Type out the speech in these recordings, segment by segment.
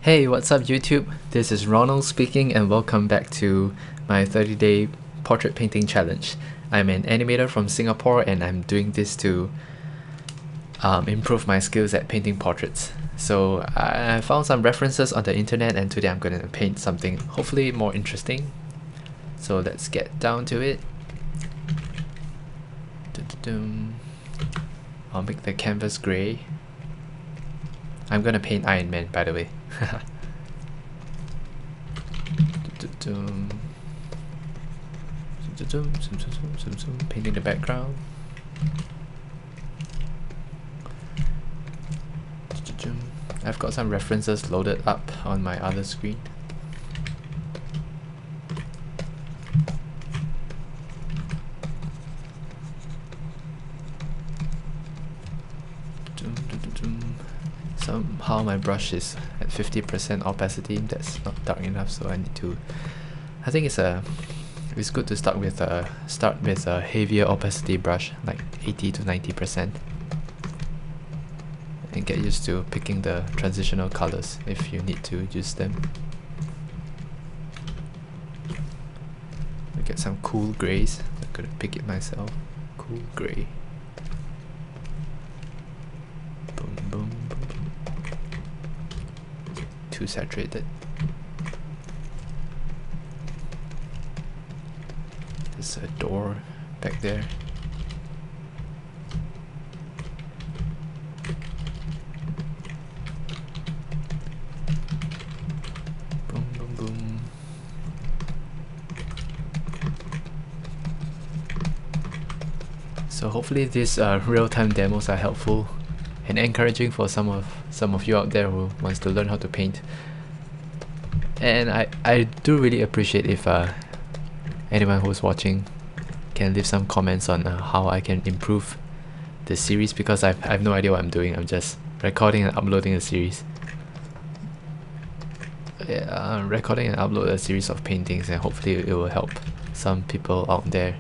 Hey, what's up YouTube? This is Ronald speaking and welcome back to my 30-day portrait painting challenge. I'm an animator from Singapore and I'm doing this to improve my skills at painting portraits. So I found some references on the internet and today I'm going to paint something hopefully more interesting. So let's get down to it. I'll make the canvas grey. I'm gonna paint Iron Man, by the way. Painting the background. I've got some references loaded up on my other screen. Somehow my brush is at 50% opacity. That's not dark enough, so I need to. I think it's good to start with a heavier opacity brush, like 80 to 90%, and get used to picking the transitional colors if you need to use them. I get some cool grays. I'm gonna pick it myself. Cool gray. Boom, boom, boom. Too saturated. There's a door back there. Boom, boom, boom. So hopefully these real-time demos are helpful and encouraging for some of you out there who wants to learn how to paint. And I do really appreciate if anyone who's watching can leave some comments on how I can improve the series, because I have no idea what I'm doing. I'm just recording and uploading a series. Recording and upload a series of paintings, and hopefully it will help some people out there,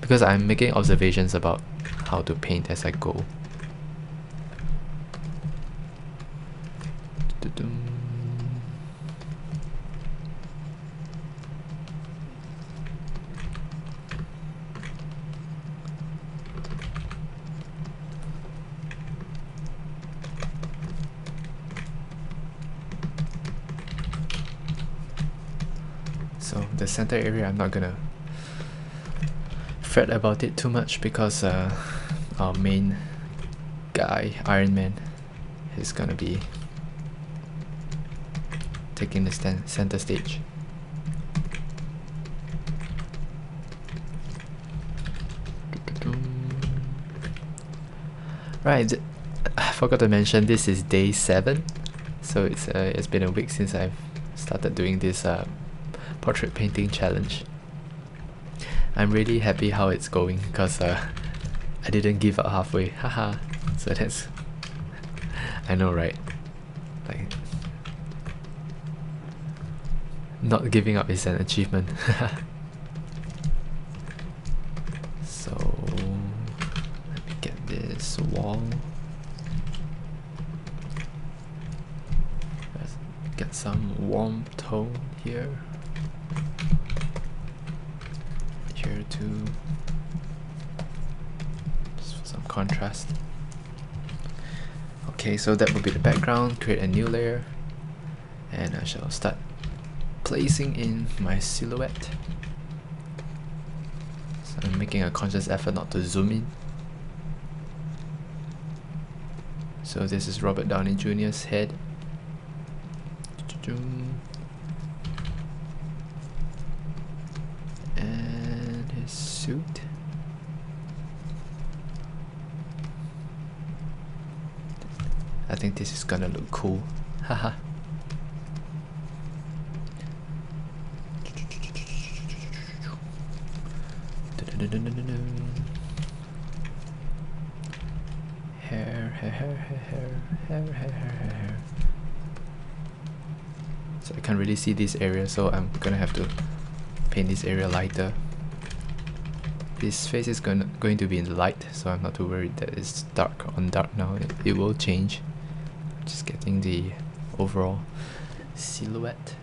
because I'm making observations about how to paint as I go. So the center area, I'm not gonna fret about it too much, because our main guy, Iron Man, is gonna be taking the center stage. Right, I forgot to mention this is day 7, so it's been a week since I've started doing this portrait painting challenge. I'm really happy how it's going, because I didn't give up halfway. Haha. So that's I know, right? Like, not giving up is an achievement. So let me get this wall. Let's get some warm tone here. Here too. Just for some contrast. Okay, so that will be the background. Create a new layer, and I shall start placing in my silhouette. So I'm making a conscious effort not to zoom in. So this is Robert Downey Jr.'s head. And his suit. I think this is gonna look cool. Haha. Hair. So I can't really see this area, so I'm gonna have to paint this area lighter. His face is going to be in the light, so I'm not too worried that it's dark on dark now. It will change. Just getting the overall silhouette.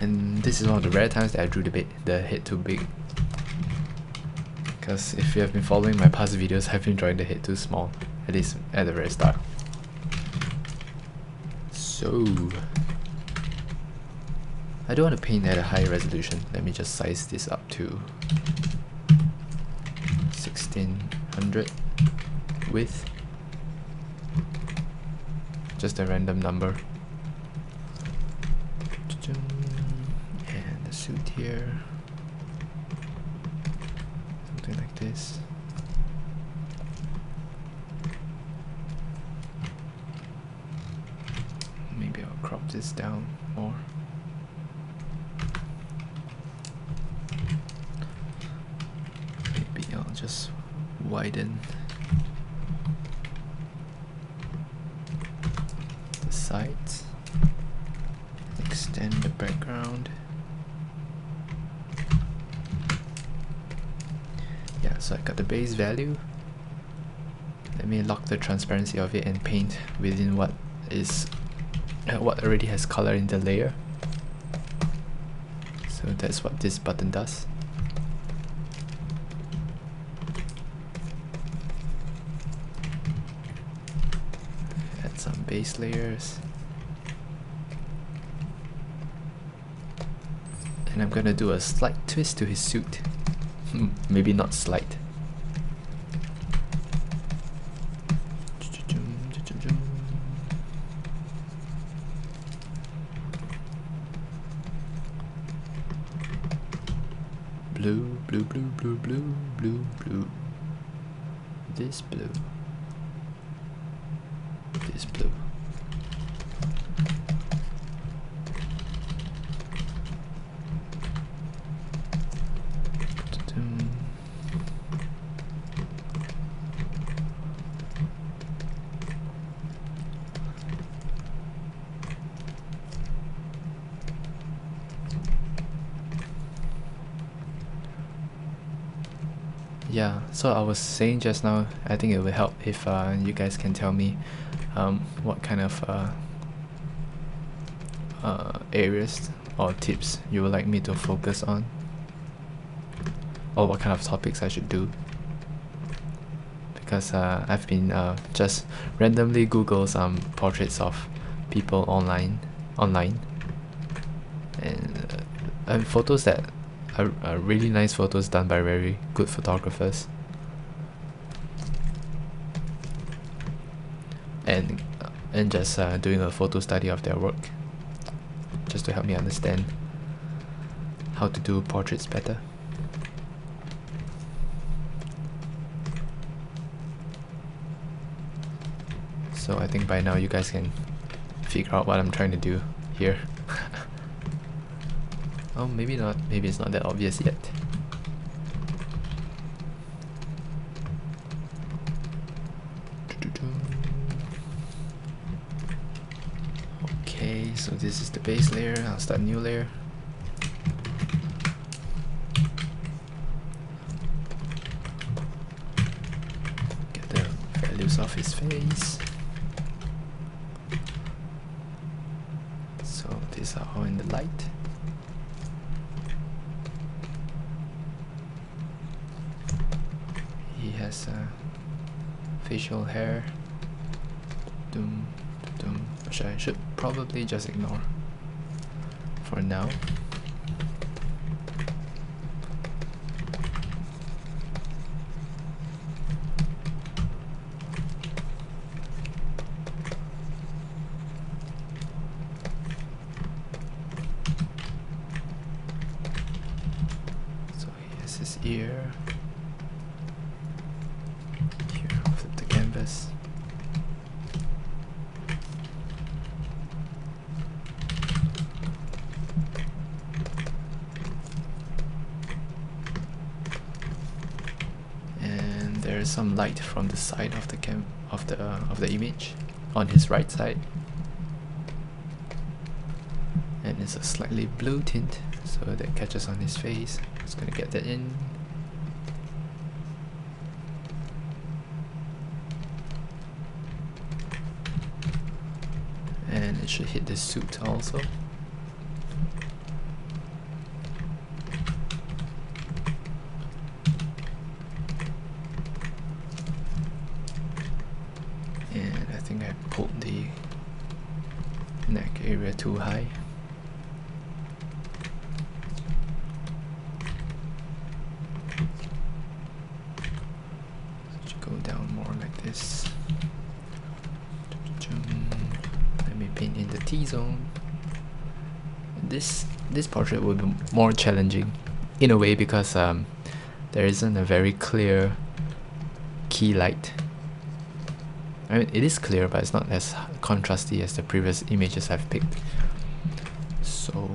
And this is one of the rare times that I drew the head too big. Because if you have been following my past videos, I've been drawing the head too small, at least at the very start. So I don't want to paint at a high resolution. Let me just size this up to 1600 width. Just a random number. And the suit here. Something like this. Maybe I'll crop this down more. Maybe I'll just widen the sides, extend the background. Yeah, so I got the base value. Let me lock the transparency of it and paint within what already has color in the layer. So that's what this button does. Add some base layers. And I'm gonna do a slight twist to his suit. Maybe not slight. Blue, blue, blue, blue, blue, blue, blue. This blue. This blue. Yeah, so I was saying just now, I think it would help if you guys can tell me what kind of areas or tips you would like me to focus on, or what kind of topics I should do. Because I've been just randomly Google some portraits of people online, and photos that are really nice photos done by very good photographers, and just doing a photo study of their work, just to help me understand how to do portraits better. So I think by now you guys can figure out what I'm trying to do here. Oh, maybe not. Maybe it's not that obvious yet. Okay, so this is the base layer. I'll start a new layer. Get the values of his face. So these are all in the light. He has facial hair, which I should probably just ignore for now. So he has his ear. Flip the canvas. And there is some light from the side of the image on his right side, and it's a slightly blue tint, so that catches on his face. Just gonna get that in. And it should hit the suit also. And I think I pulled the neck area too high. Go down more like this. Let me paint in the T-zone. This portrait will be more challenging in a way because there isn't a very clear key light. I mean, it is clear, but it's not as contrasty as the previous images I've picked. So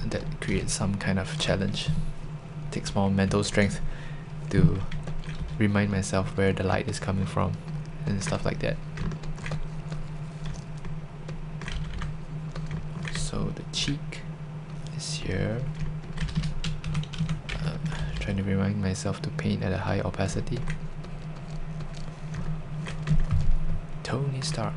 that creates some kind of challenge. Takes more mental strength to remind myself where the light is coming from and stuff like that. So the cheek is here. Trying to remind myself to paint at a high opacity. Tony Stark.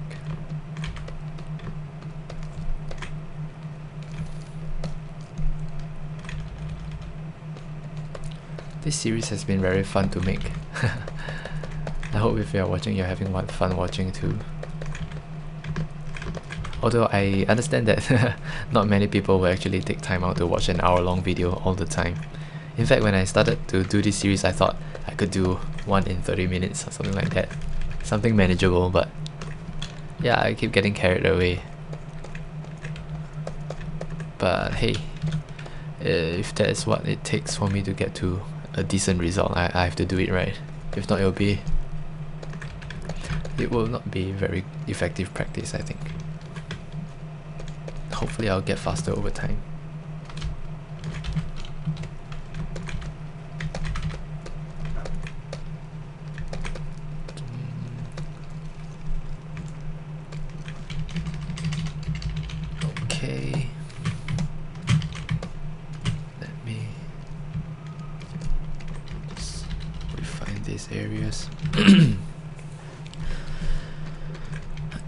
This series has been very fun to make. I hope if you're watching, you're having fun watching too. Although I understand that not many people will actually take time out to watch an hour-long video all the time. In fact, when I started to do this series, I thought I could do one in 30 minutes or something like that. Something manageable, but yeah, I keep getting carried away. But hey, if that is what it takes for me to get to a decent result, I have to do it right. If not, it will not be very effective practice, I think. Hopefully I'll get faster over time. Okay. Let me just refine these areas.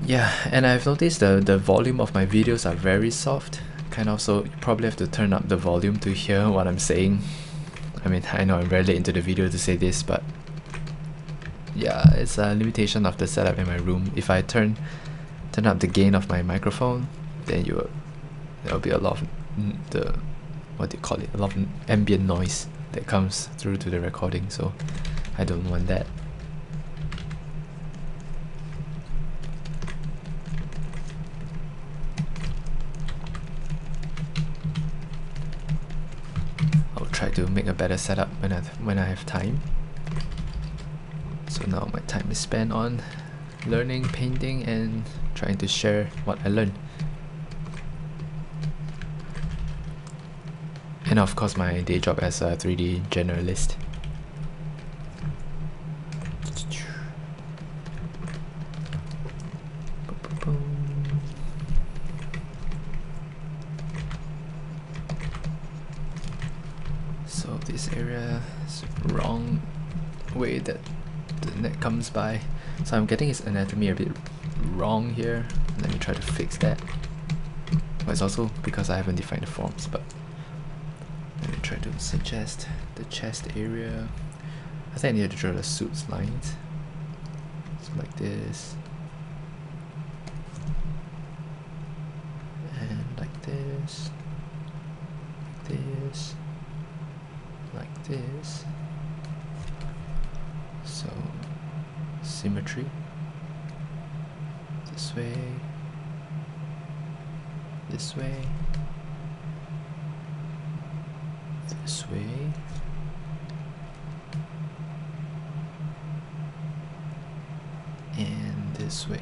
Yeah, and I've noticed the volume of my videos are very soft, kind of, so you probably have to turn up the volume to hear what I'm saying. I mean, I know I'm very late into the video to say this, but yeah, it's a limitation of the setup in my room. If I turn up the gain of my microphone, then there'll be a lot of a lot of ambient noise that comes through to the recording, so I don't want that. Try to make a better setup when I have time. So now my time is spent on learning painting and trying to share what I learned. And of course my day job as a 3D generalist. So this area is wrong way that the neck comes by. So I'm getting his anatomy a bit wrong here. Let me try to fix that. But it's also because I haven't defined the forms, but let me try to suggest the chest area. I think I need to draw the suit's lines. So like this. And like this. Like this. Like this. So symmetry. This way. This way. This way. And this way.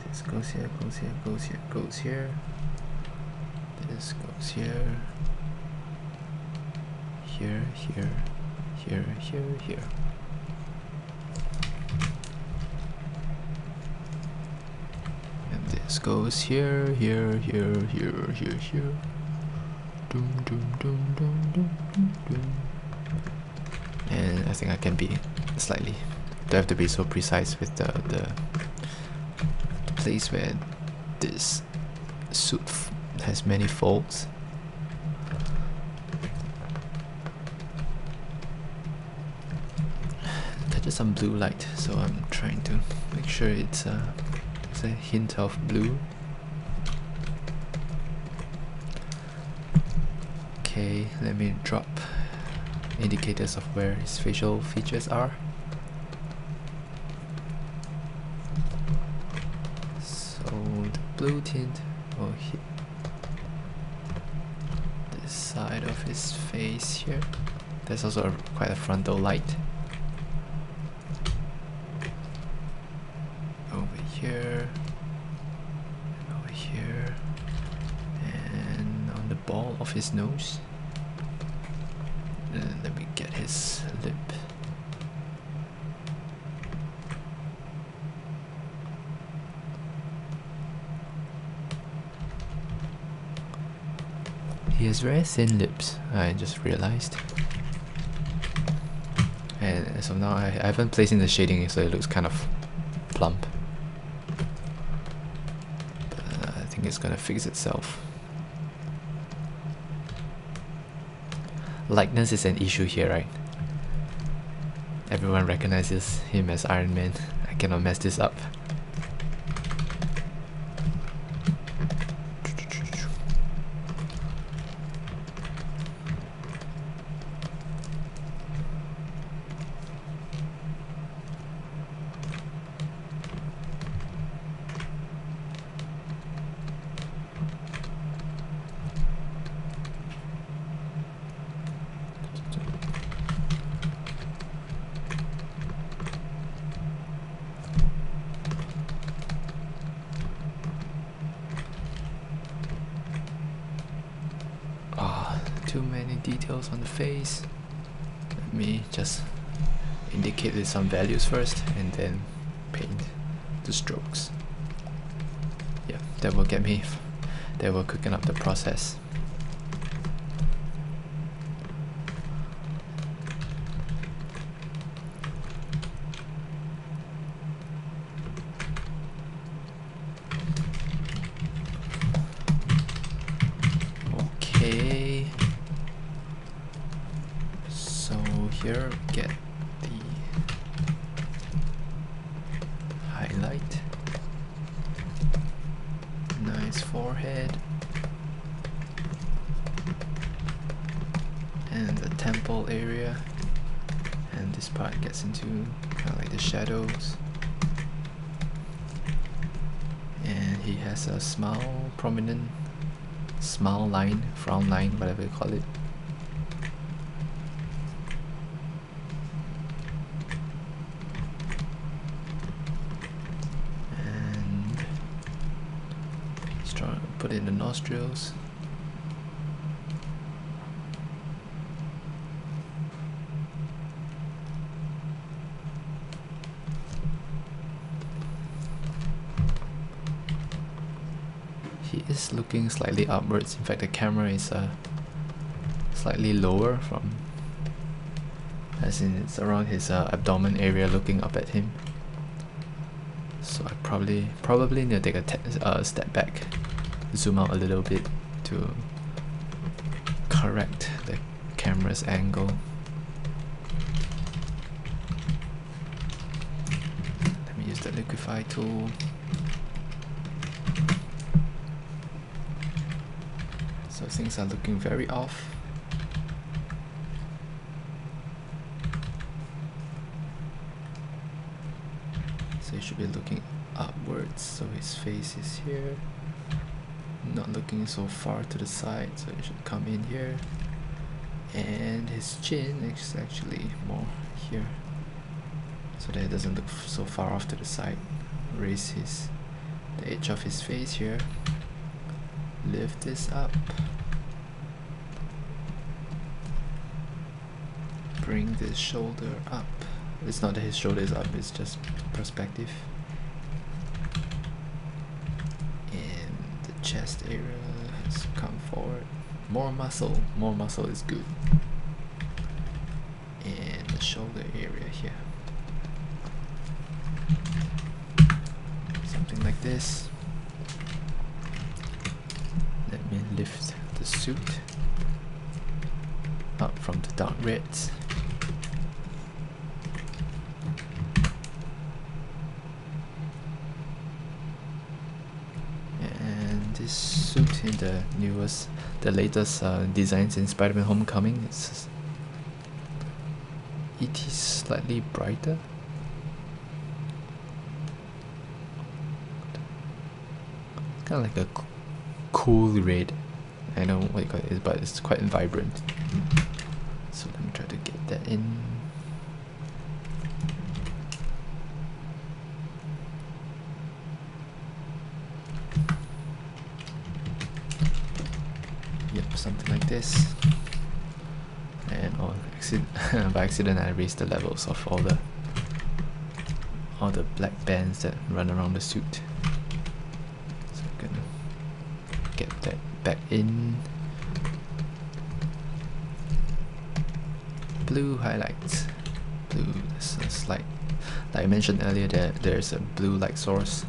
This goes here, goes here, goes here, goes here. This goes here. Here, here, here, here, here. And this goes here, here, here, here, here, here. Doom, doom, doom, doom, doom, doom, doom. think I can be slightly, don't have to be so precise with the place where this suit has many folds. Touches some blue light, so I'm trying to make sure it's there's a hint of blue. Okay, let me drop indicators of where his facial features are. So the blue tint will hit this side of his face here. There's also quite a frontal light. Over here, and over here, and on the ball of his nose. And let me get his lip. He has very thin lips, I just realized. And as of now, I haven't placed in the shading, so it looks kind of plump. But I think it's gonna fix itself. Likeness is an issue here, right? Everyone recognizes him as Iron Man. I cannot mess this up. Too many details on the face. Let me just indicate with some values first and then paint the strokes. Yeah, that will get me, that will quicken up the process. Okay. Here, get the highlight. Nice forehead. And the temple area. And this part gets into kind of like the shadows. And he has a smile, prominent smile line, frown line, whatever you call it. Put in the nostrils. He is looking slightly upwards. In fact, the camera is slightly lower from, as in it's around his abdomen area, looking up at him. So I probably need to take a step back. Zoom out a little bit to correct the camera's angle. Let me use the liquify tool. So things are looking very off. So he should be looking upwards, so his face is here. Not looking so far to the side, so it should come in here. And his chin is actually more here, so that it doesn't look so far off to the side. Raise the edge of his face here. Lift this up. Bring this shoulder up. It's not that his shoulder is up, it's just perspective. Chest area has come forward. More muscle is good. And the shoulder this. Let me lift the suit up from the dark reds. And this suit in the latest designs in Spider-Man Homecoming, it is slightly brighter. Kind of like a cool red. I don't know what you call it, but it's quite vibrant. So let me try to get that in. Yep, something like this. And by accident I raised the levels of all the black bands that run around the suit. So I'm gonna get that back in. Blue highlights. Blue, there's a slight, like I mentioned earlier, there's a blue light source.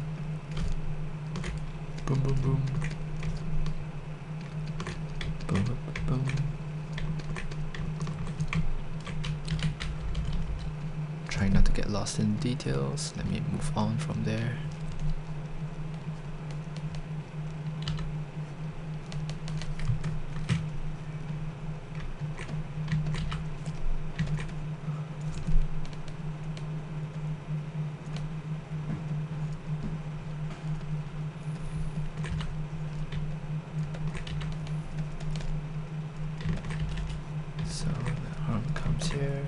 Boom boom boom. Boom boom boom. Trying not to get lost in details. Let me move on from there. So the arm comes here.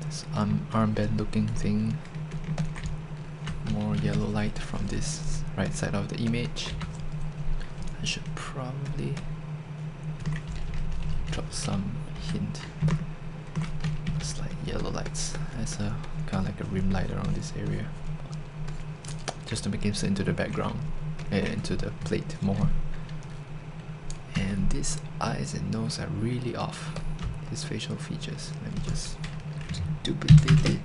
This armband looking thing. More yellow light from this right side of the image. I should probably drop some hint. Slight yellow lights as a kind of like a rim light around this area, just to make it into the background, into the plate more. And these eyes and nose are really off. His facial features. Let me just duplicate it.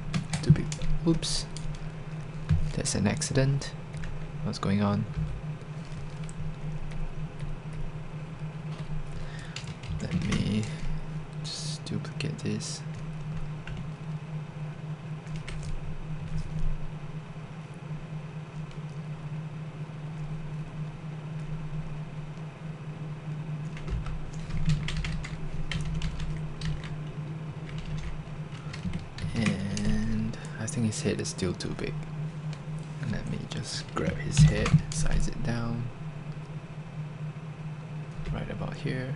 Oops. That's an accident. What's going on? Let me just duplicate this. And I think his head is still too big. Let me just grab his head, size it down right about here.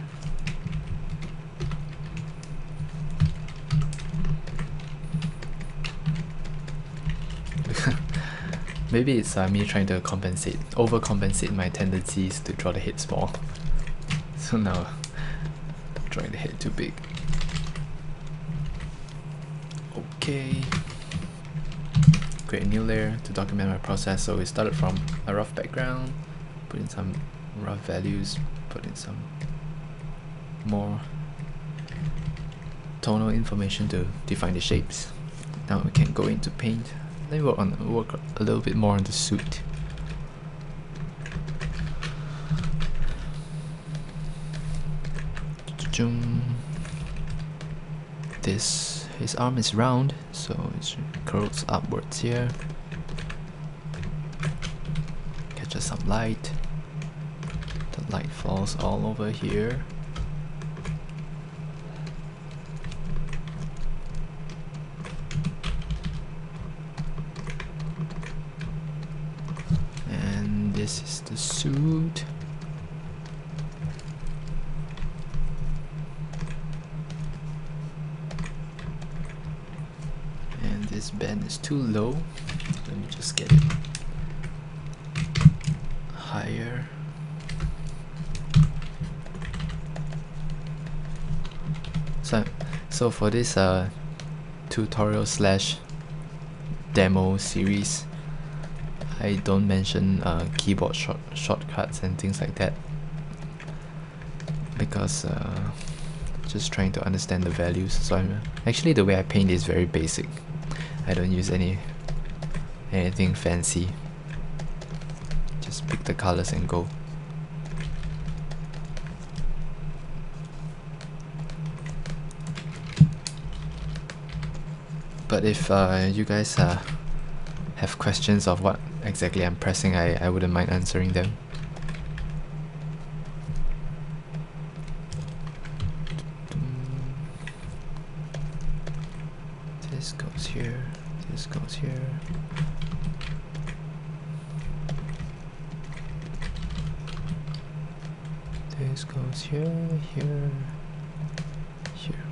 Maybe it's me trying to overcompensate my tendencies to draw the head small. So now, drawing the head too big. Okay. Create a new layer to document my process. So we started from a rough background, put in some rough values, put in some more tonal information to define the shapes. Now we can go into paint. Let me work a little bit more on the suit. His arm is round, so it curls upwards here. Catches some light. The light falls all over here. And this is the suit. This bend is too low. Let me just get it higher. So for this tutorial slash demo series, I don't mention keyboard shortcuts and things like that, because just trying to understand the values. So actually the way I paint is very basic. I don't use anything fancy. just pick the colors and go. But if you guys have questions of what exactly I'm pressing, I wouldn't mind answering them. This goes here, this goes here. This goes here, here, here.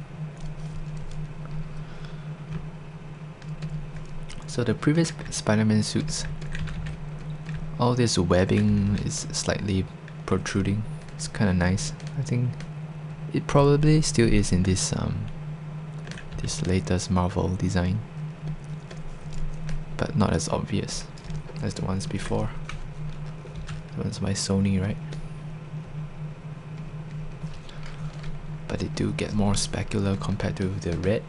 So the previous Spider-Man suits, all this webbing is slightly protruding. It's kind of nice. I think it probably still is in this this latest Marvel design, but not as obvious as the ones before. The ones by Sony, right? But they do get more specular compared to the red.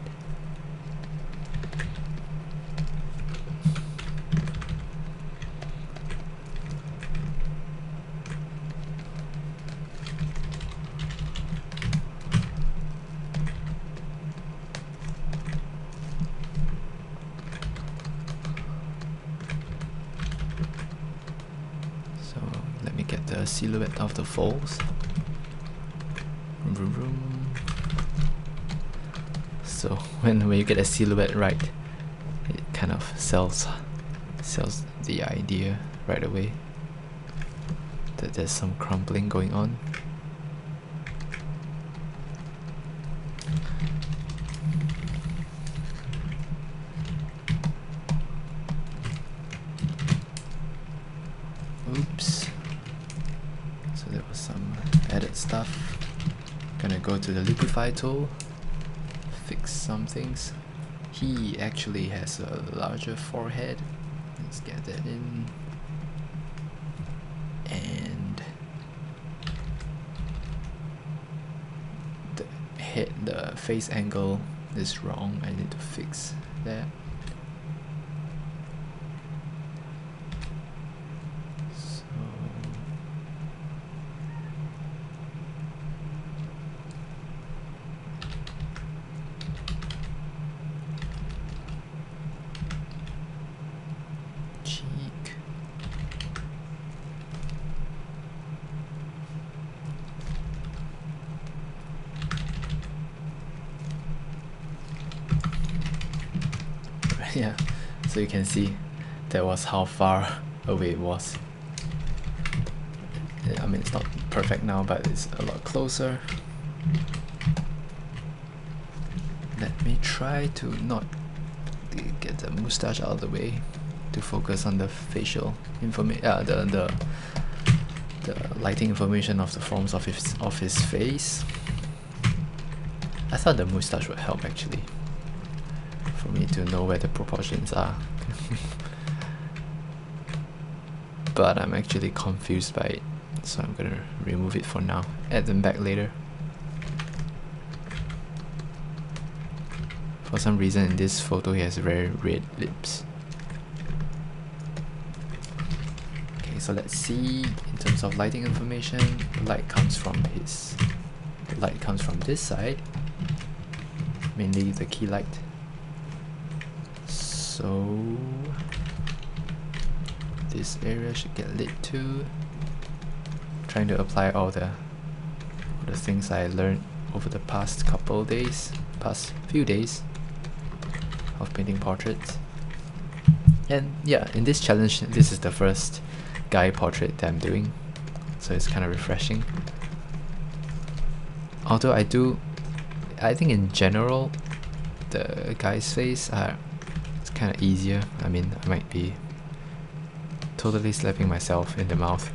So let me get the silhouette of the folds. So when you get a silhouette right, it kind of sells the idea right away that there's some crumpling going on. Oops. So there was some added stuff. Gonna go to the liquify tool, fix some things. He actually has a larger forehead. Let's get that in. And the face angle is wrong. I need to fix that. Yeah, so you can see that was how far away it was. Yeah, I mean, it's not perfect now, but it's a lot closer. Let me try to not get the mustache out of the way to focus on the facial information, the lighting information of the forms of his face. I thought the mustache would help actually, for me to know where the proportions are. But I'm actually confused by it, so I'm gonna remove it for now, add them back later. For some reason in this photo he has very red lips. Okay, so let's see, in terms of lighting information, the light comes from this side, mainly the key light. So this area should get lit too. Trying to apply all the things I learned over the past few days of painting portraits. And yeah, in this challenge, this is the first guy portrait that I'm doing, so it's kind of refreshing. Although I think in general the guy's face it's kind of easier. I mean, I might be totally slapping myself in the mouth.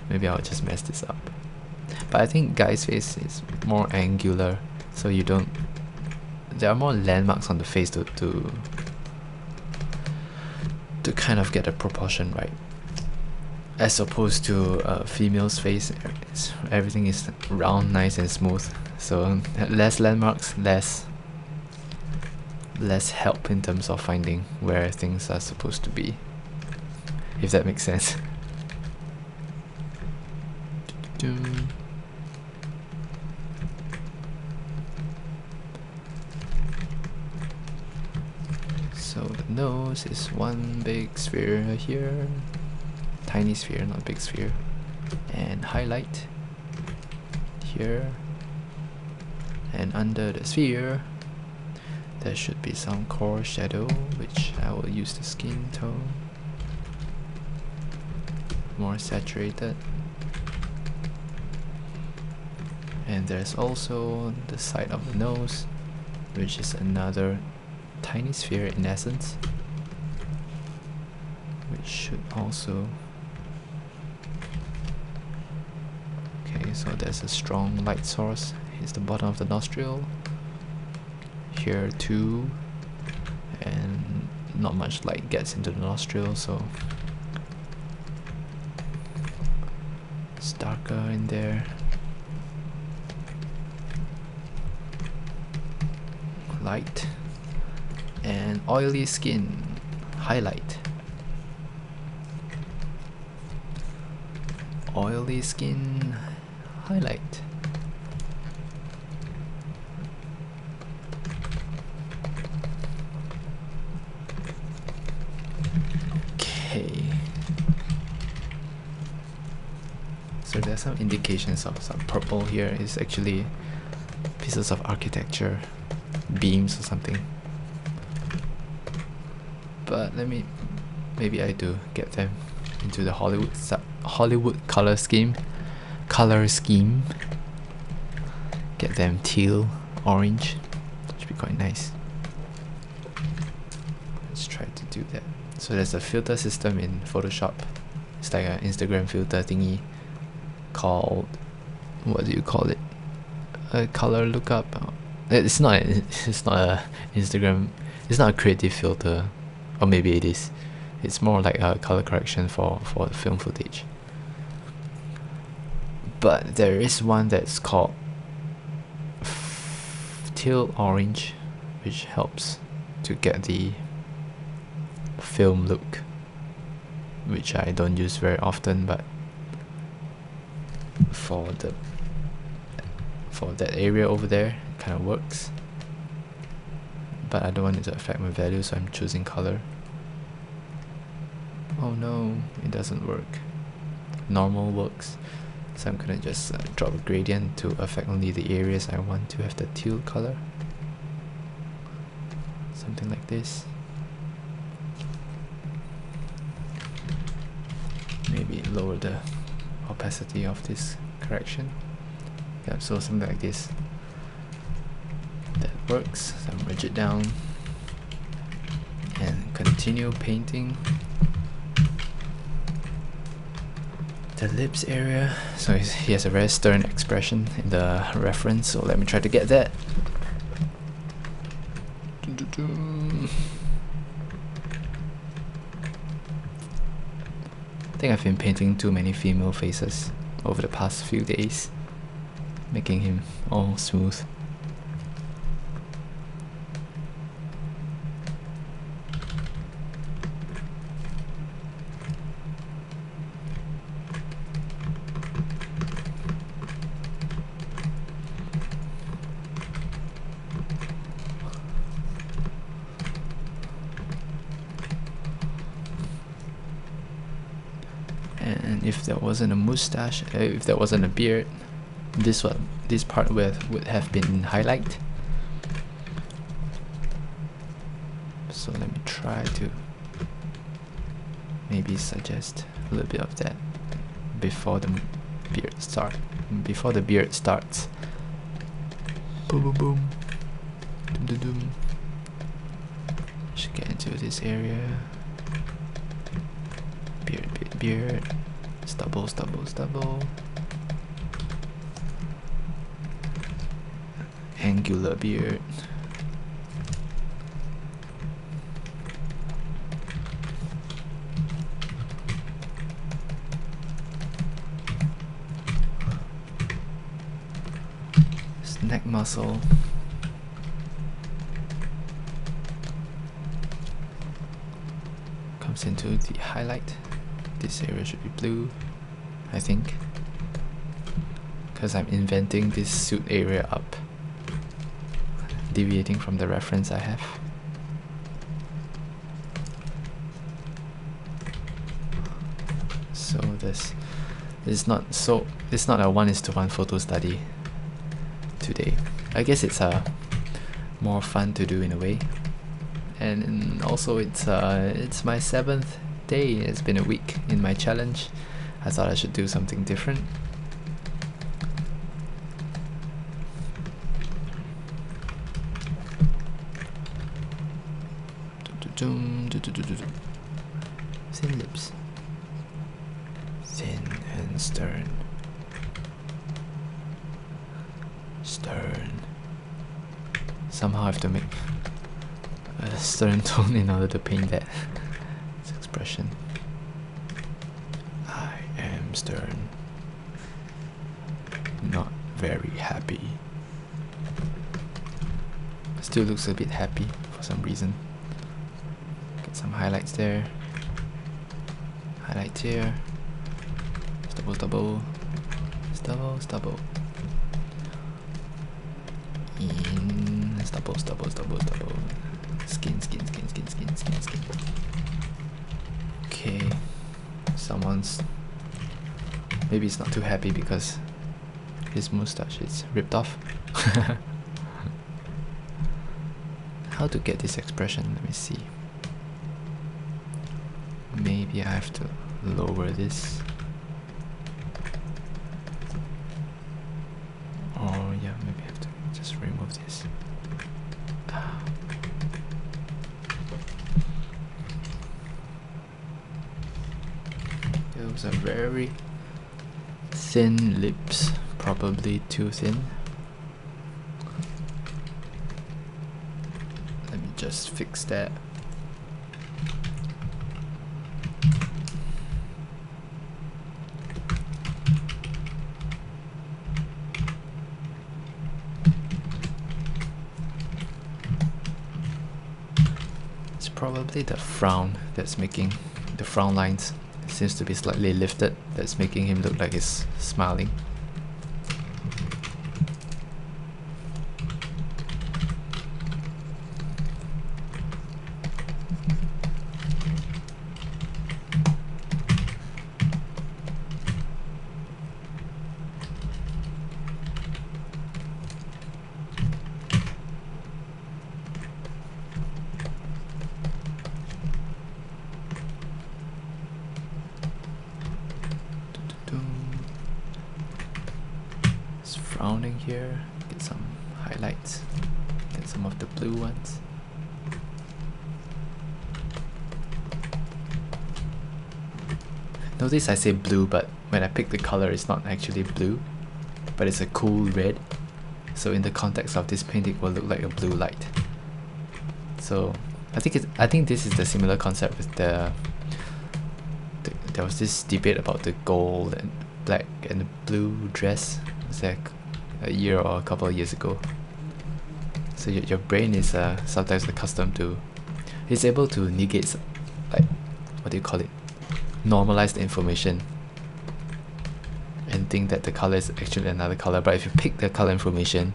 Maybe I'll just mess this up. But I think guy's face is more angular, so there are more landmarks on the face to kind of get the proportion right, as opposed to a female's face. Everything is round, nice and smooth, so less landmarks, less less help in terms of finding where things are supposed to be, if that makes sense. So the nose is one big sphere here, tiny sphere, not big sphere, and highlight here, and under the sphere there should be some core shadow, which I will use the skin tone, more saturated. And there's also the side of the nose, which is another tiny sphere in essence, which should also... Okay, so there's a strong light source. Here's the bottom of the nostril. Here too, and not much light gets into the nostril, so it's darker in there. Light and oily skin, highlight. Oily skin, highlight. Okay. So there's some indications of some purple here. It's actually pieces of architecture, beams or something. But maybe I do get them into the Hollywood color scheme. Get them teal, orange. Should be quite nice. Let's try to do that. So there's a filter system in Photoshop. It's like an Instagram filter thingy called, what do you call it? A color lookup. It's not a Instagram. It's not a creative filter, or maybe it is. It's more like a color correction for film footage. But there is one that's called teal orange, which helps to get the film look, which I don't use very often, but for that area over there it kind of works. But I don't want it to affect my value, so I'm choosing color. Oh no, it doesn't work. Normal works, so I'm gonna just drop a gradient to affect only the areas I want to have the teal color. Something like this. Maybe lower the opacity of this correction. Yeah, so something like this. That works. So I'll merge it down and continue painting the lips area. So he has a very stern expression in the reference, so let me try to get that. I think I've been painting too many female faces over the past few days, making him all smooth. And if there wasn't a mustache, if there wasn't a beard, this part would have been highlight. So let me try to maybe suggest a little bit of that before the beard starts. Boom boom boom. Dum dum dum. Should get into this area. Beard. Stubble. Angular beard. Neck muscle. comes into the highlight. This area should be blue, I think, because I'm inventing this suit area up, deviating from the reference I have. So this is not it's not a 1:1 photo study today. I guess it's more fun to do in a way, and also it's my 7th day. It's been a week in my challenge. I thought I should do something different. Thin lips, thin and stern. Somehow I have to make a stern tone in order to paint that expression. I am stern, not very happy. Still looks a bit happy for some reason. Get some highlights there. Highlight here. Stubble. In stubble. Skin. Okay. Someone's maybe he's not too happy because his mustache is ripped off. How to get this expression? Let me see. Maybe I have to lower this. Or yeah, maybe I have to just remove this. Those are very thin lips, probably too thin. Let me just fix that. Probably the frown that's making the frown lines seems to be slightly lifted, that's making him look like he's smiling. Frowning here, get some highlights, get some of the blue ones. Notice I say blue, but when I pick the color it's not actually blue, but it's a cool red. So in the context of this painting it will look like a blue light. So I think this is the similar concept with there was this debate about the gold and black and the blue dress. Was that a year or a couple of years ago? So your brain is sometimes accustomed to, it's able to negate, like, what do you call it, normalize the information and think that the color is actually another color, but if you pick the color information,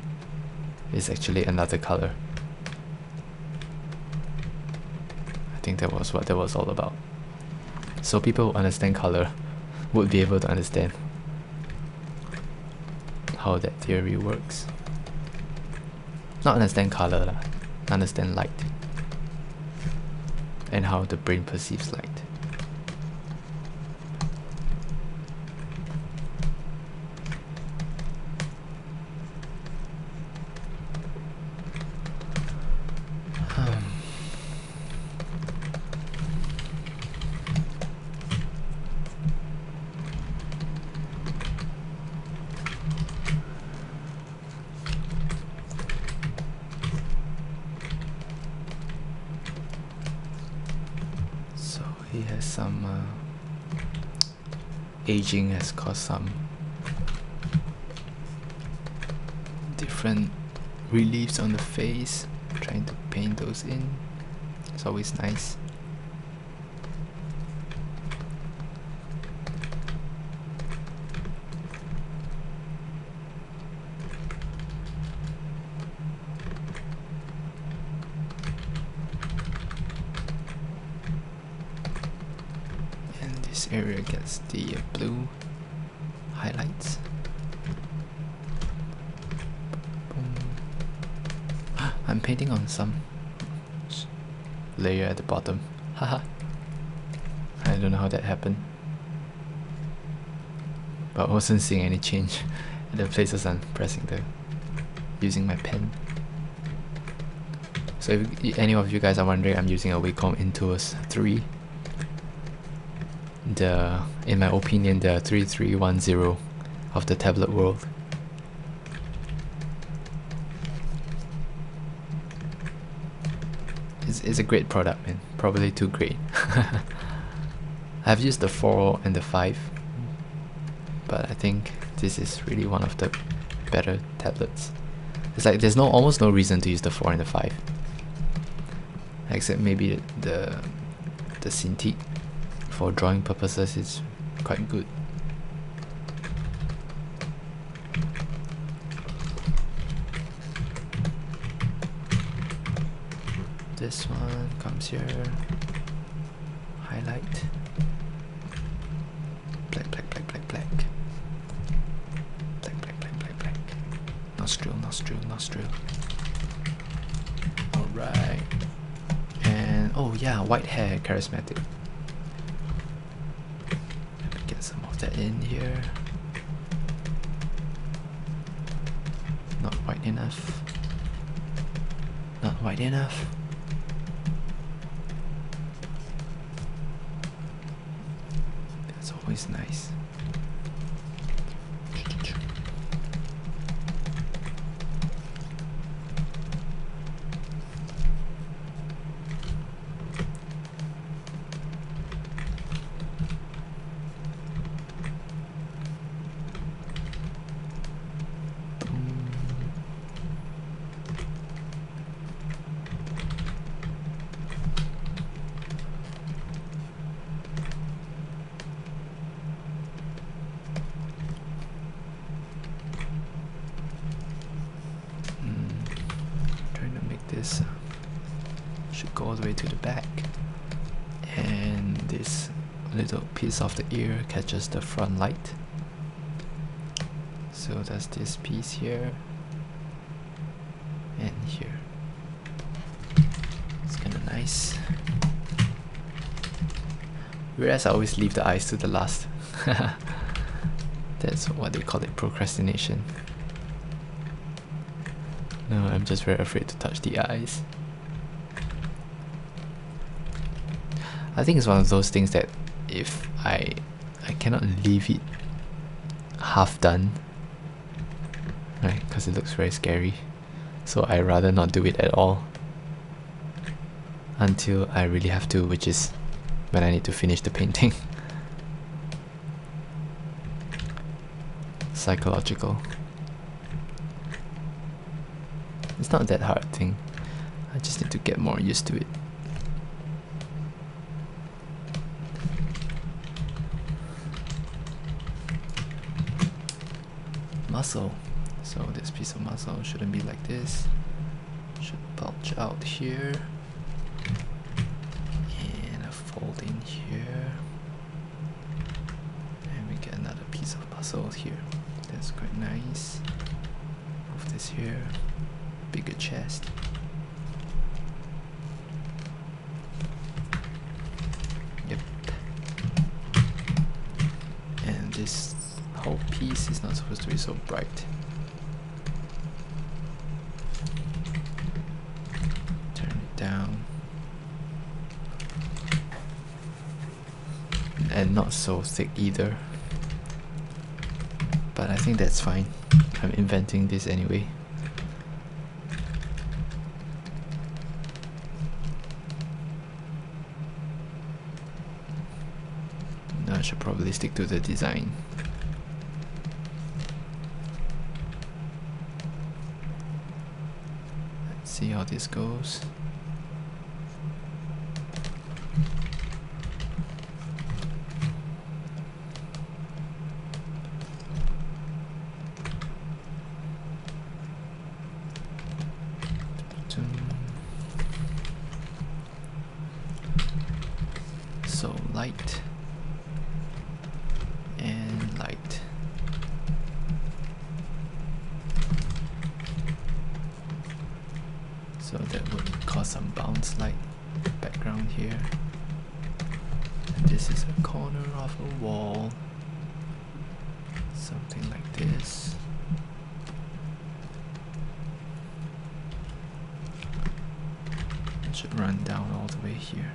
it's actually another color. I think that was what that was all about. So people who understand color would be able to understand how that theory works. Not understand color lah, understand light and how the brain perceives light. He has some aging has caused some different reliefs on the face. Trying to paint those in. It's always nice. this area gets the blue highlights. Boom. I'm painting on some layer at the bottom. Haha. I don't know how that happened, but I wasn't seeing any change at the places I'm pressing using my pen. So if any of you guys are wondering, I'm using a Wacom Intuos 3. In my opinion, the 3310 of the tablet world. It's a great product, man. Probably too great. I've used the 4 and the 5, but I think this is really one of the better tablets. It's like there's almost no reason to use the 4 and the 5, except maybe the Cintiq for drawing purposes is quite good. This one comes here, highlight, black, black, black, black, black, black, black, black, black, black, nostril, nostril, nostril. Alright, and oh yeah, white hair, charismatic. Let me get some of that in here. Not white enough. Not white enough. Always nice. This should go all the way to the back, and this little piece of the ear catches the front light. So that's this piece here and here. It's kind of nice. Whereas I always leave the eyes to the last. That's what they call it, procrastination. No, I'm just very afraid to touch the eyes. I think it's one of those things that if I cannot leave it half done, right? Because it looks very scary. So I rather not do it at all until I really have to, which is when I need to finish the painting. Psychological. It's not that hard thing. I just need to get more used to it. Muscle. So this piece of muscle shouldn't be like this. Should bulge out here. And a fold in here. And we get another piece of muscle here. That's quite nice. Move this here. Bigger chest. Yep. And this whole piece is not supposed to be so bright. Turn it down. And not so thick either. But I think that's fine. I'm inventing this anyway. I should probably stick to the design. Let's see how this goes. So light. So that would cause some bounce light background here. And this is a corner of a wall. Something like this. It should run down all the way here.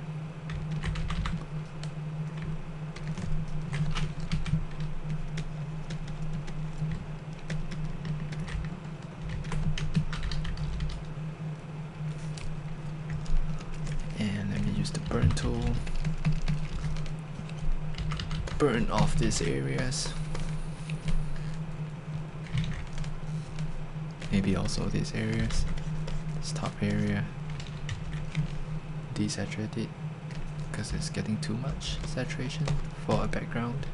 And let me use the burn tool. Burn off these areas. Maybe also these areas. This top area. Desaturate it because it's getting too much saturation for a background.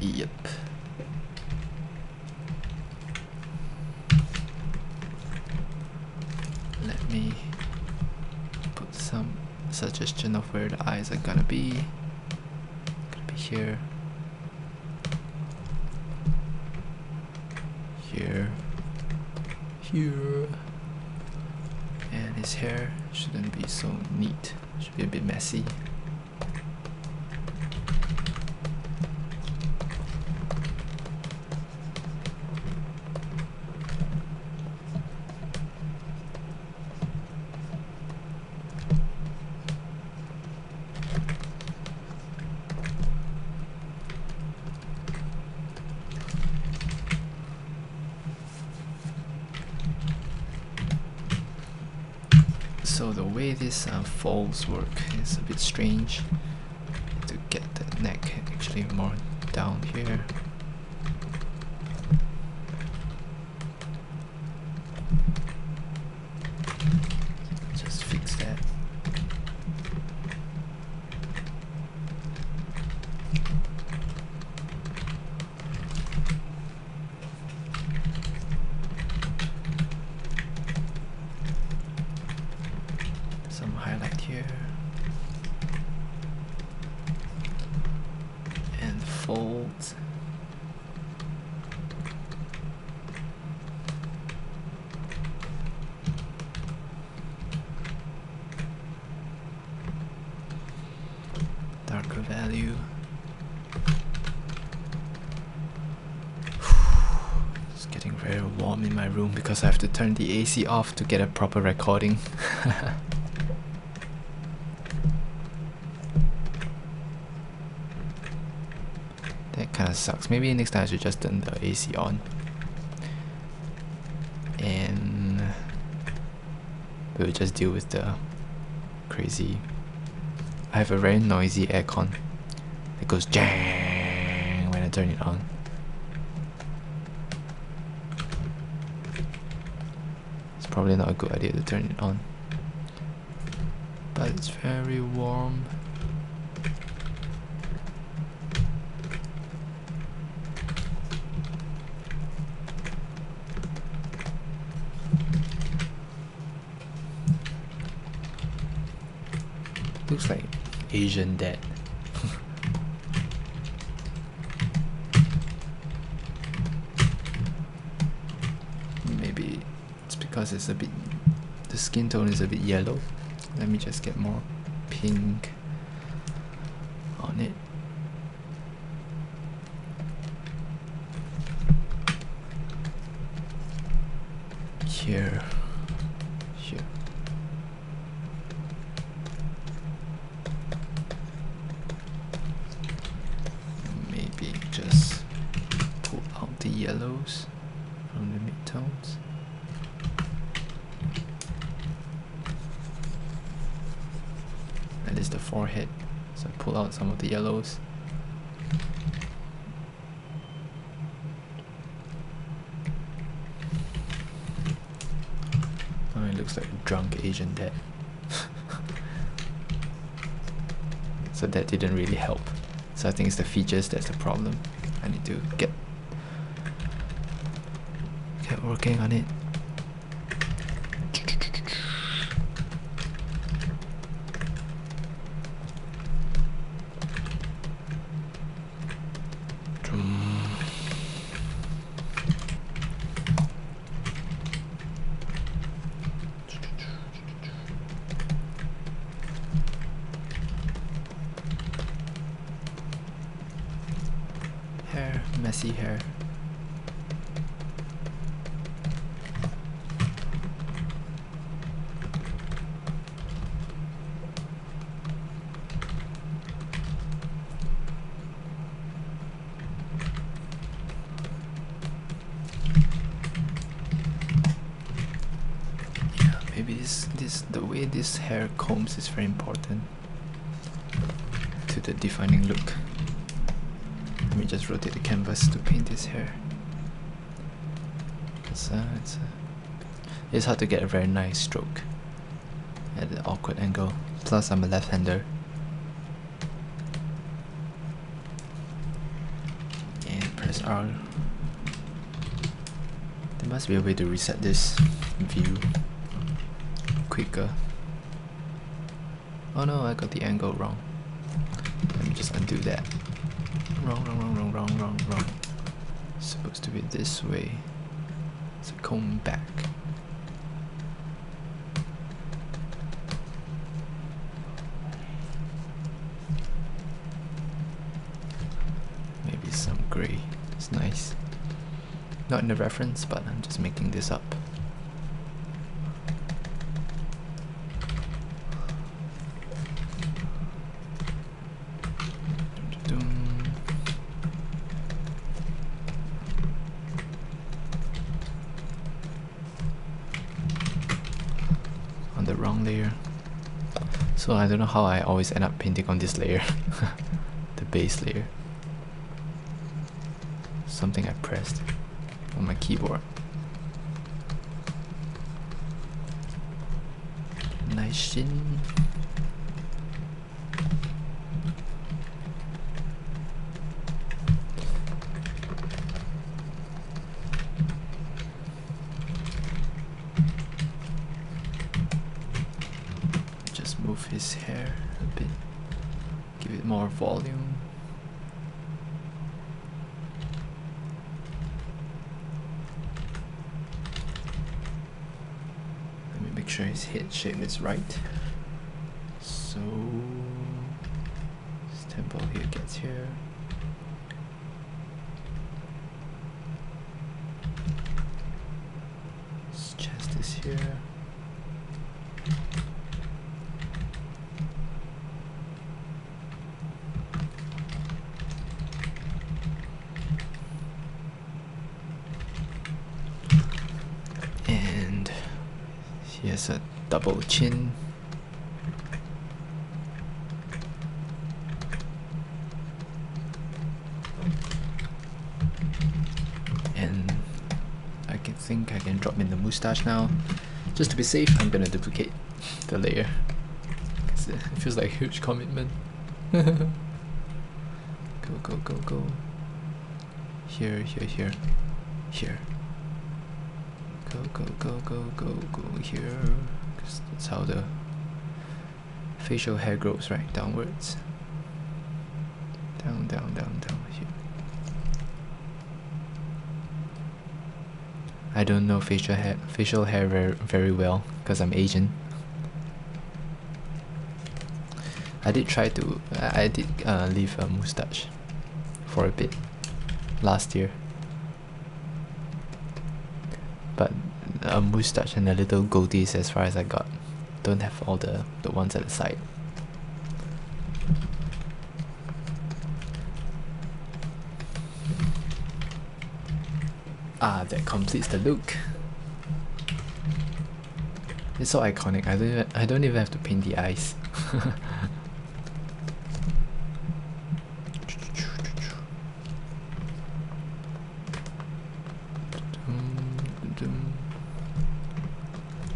Yep. Let me put some suggestion of where the eyes are gonna be. Here. Here. Here. And his hair shouldn't be so neat. Should be a bit messy. So the way this folds work is a bit strange. To get the neck actually more down here. Just fix that. Some highlight here and folds. Darker value. It's getting very warm in my room because I have to turn the AC off to get a proper recording. That kind of sucks. Maybe next time I should just turn the AC on. And we'll just deal with the crazy. I have a very noisy aircon. It goes jang when I turn it on. It's probably not a good idea to turn it on. But it's very warm. Looks like Asian dad. Maybe it's because it's a bit, the skin tone is a bit yellow. Let me just get more pink on it. Here. Here. Maybe just pull out the yellows from the midtones. That is the forehead, so pull out some of the yellows. Oh, it looks like a drunk Asian dad. So that didn't really help. So I think it's the features that's the problem. I need to get working on it. hair, messy hair. Yeah, maybe the way this hair combs is very important to the defining look. Let me just rotate the canvas to paint his hair. It's hard to get a very nice stroke at an awkward angle. Plus I'm a left-hander. And press R. There must be a way to reset this view quicker. Oh no, I got the angle wrong. Let me just undo that. Wrong. It's supposed to be this way. So comb back. Maybe some grey. It's nice. Not in the reference, but I'm just making this up. On the wrong layer. So I don't know how I always end up painting on this layer. The base layer. Something I pressed on my keyboard. Nice shin. Just move his hair a bit. Give it more volume. Make sure his head shape is right. So his temple here gets here. His chest is here. He has a double chin. And I think I can drop in the moustache now. Just to be safe, I'm gonna duplicate the layer. Cause it feels like a huge commitment. Go. Here. Go here, because that's how the facial hair grows, right? Downwards. Down here. I don't know facial hair very well because I'm Asian. I did leave a moustache for a bit last year. But a moustache and a little goatee is as far as I got. Don't have all the ones at the side. Ah, that completes the look. It's so iconic. I don't even have to paint the eyes.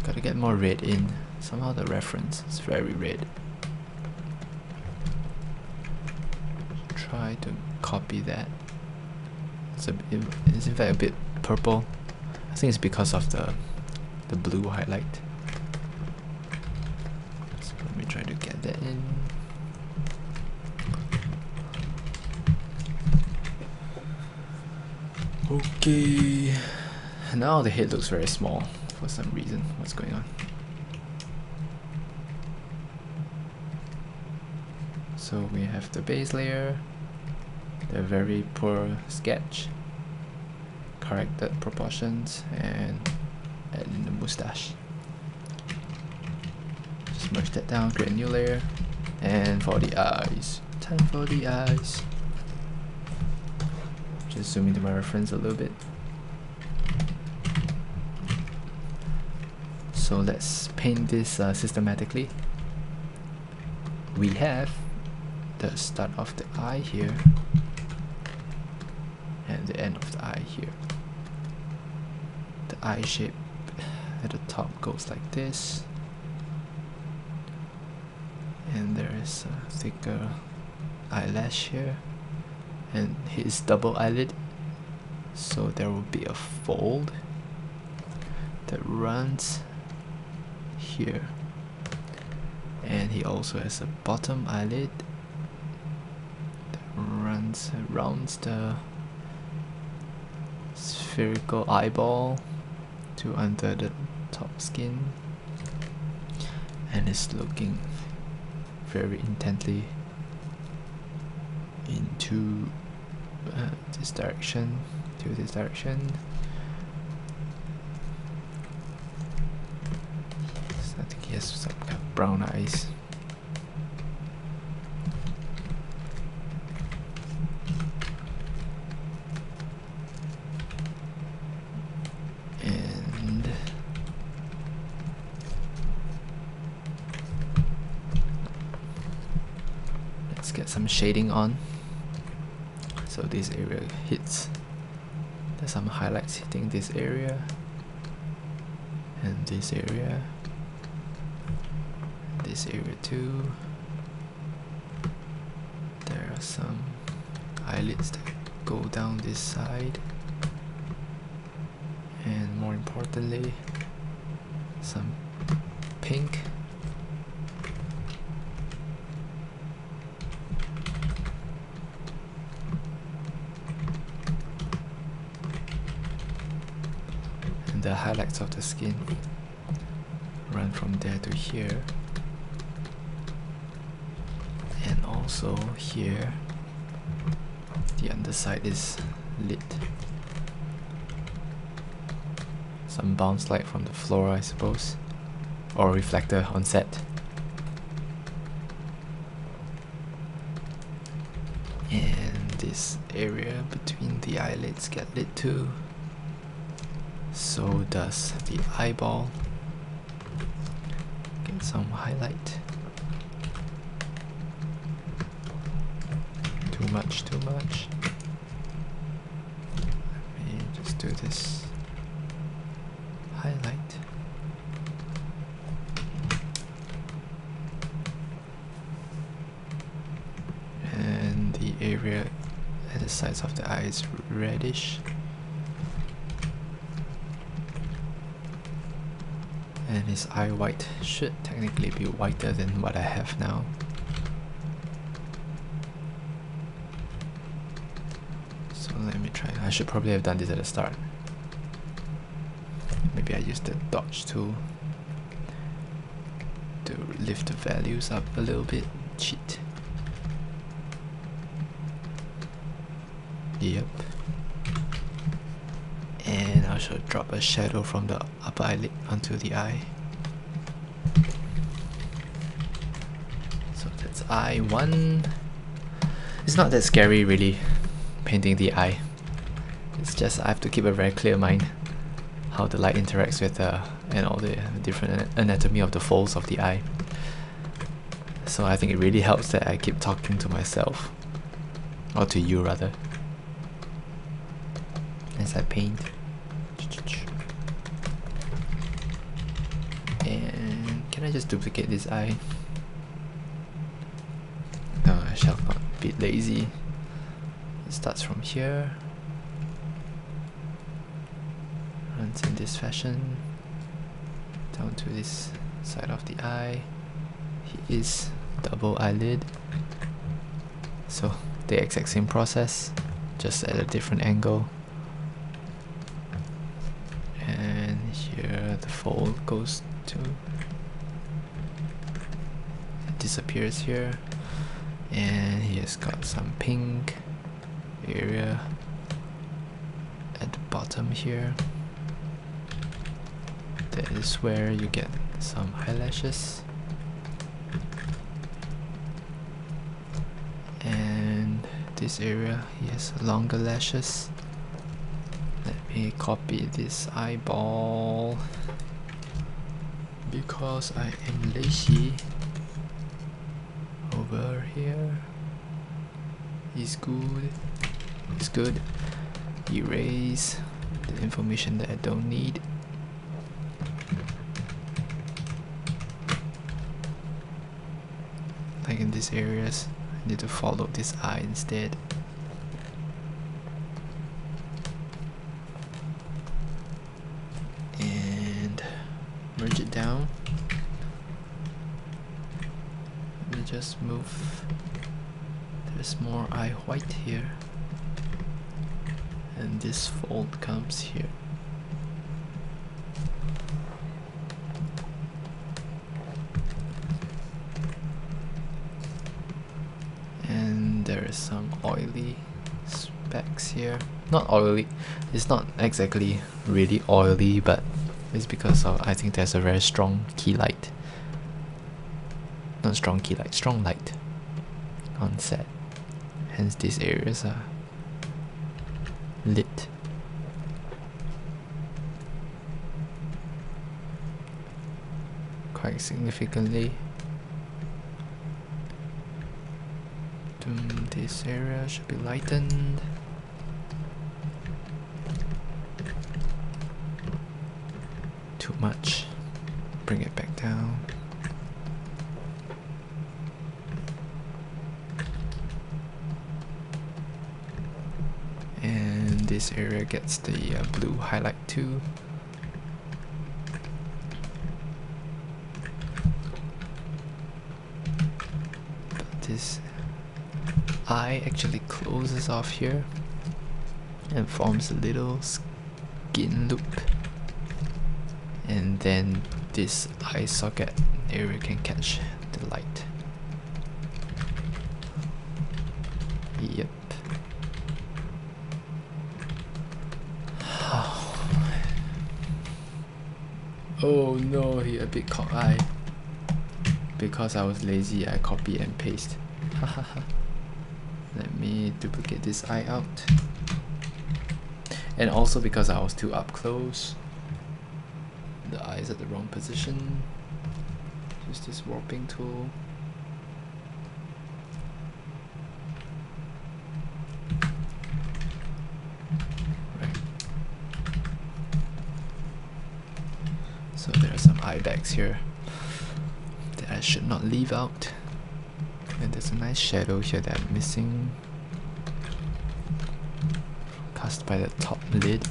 Gotta get more red in. Somehow the reference is very red. Try to copy that. It's in fact a bit purple. I think it's because of the blue highlight. So let me try to get that in. Okay. Now the head looks very small for some reason. What's going on? So we have the base layer, a very poor sketch. Correct the proportions and add in the mustache. Just merge that down, create a new layer. And for the eyes, time for the eyes. Just zoom into my reference a little bit. So let's paint this systematically. We have the start of the eye here and the end of the eye here. The eye shape at the top goes like this, and there is a thicker eyelash here, and his double eyelid, so there will be a fold that runs here, and he also has a bottom eyelid that runs around the spherical eyeball to under the top skin, and is looking very intently into this direction, to this direction. So I think he has some kind of brown eyes. And let's get some shading on. So this area hits, there's some highlights hitting this area and this area too. There are some eyelids that go down this side, and more importantly some pink. The highlights of the skin run from there to here, and also here the underside is lit. Some bounce light from the floor, I suppose, or reflector on set. And this area between the eyelids get lit too. So does the eyeball. Get some highlight. Too much. Let me just do this highlight. And the area at the sides of the eye is reddish. And his eye white should technically be whiter than what I have now. So let me try. I should probably have done this at the start. Maybe I used the dodge tool to lift the values up a little bit. Cheat. Yep. And I should drop a shadow from the upper eyelid onto the eye. So that's eye 1. It's not that scary really, painting the eye. It's just I have to keep a very clear mind how the light interacts with and all the different anatomy of the folds of the eye. So I think it really helps that I keep talking to myself, or to you rather, as I paint. And can I just duplicate this eye? No, I shall not be lazy. It starts from here, runs in this fashion down to this side of the eye. He is double eyelid, so the exact same process, just at a different angle. And here the fold goes to, it disappears here, and he has got some pink area at the bottom here. That is where you get some eyelashes. And this area, he has longer lashes. Let me copy this eyeball because I am lazy. Over here is good. It's good. Erase the information that I don't need. Like in these areas, I need to follow this eye instead. And merge it down. Let me just move. There's more eye white here. And this fold comes here. And there is some oily specks here. Not oily, it's not exactly really oily, but it's because of, I think there's a very strong key light. Not strong key light, strong light on set. Hence these areas are lit. Quite significantly. This area should be lightened. Too much. Bring it back down. And this area gets the blue highlight too. But this eye actually closes off here and forms a little skin loop, and then this eye socket area can catch the light. Yep. Oh no, he a bit cock eye. Because I was lazy, I copy and paste. Let me duplicate this eye out. And also because I was too up close, the eye is at the wrong position. Use this warping tool. Right. So there are some eye bags here that I should not leave out. And there's a nice shadow here that I'm missing. Cast by the top lid.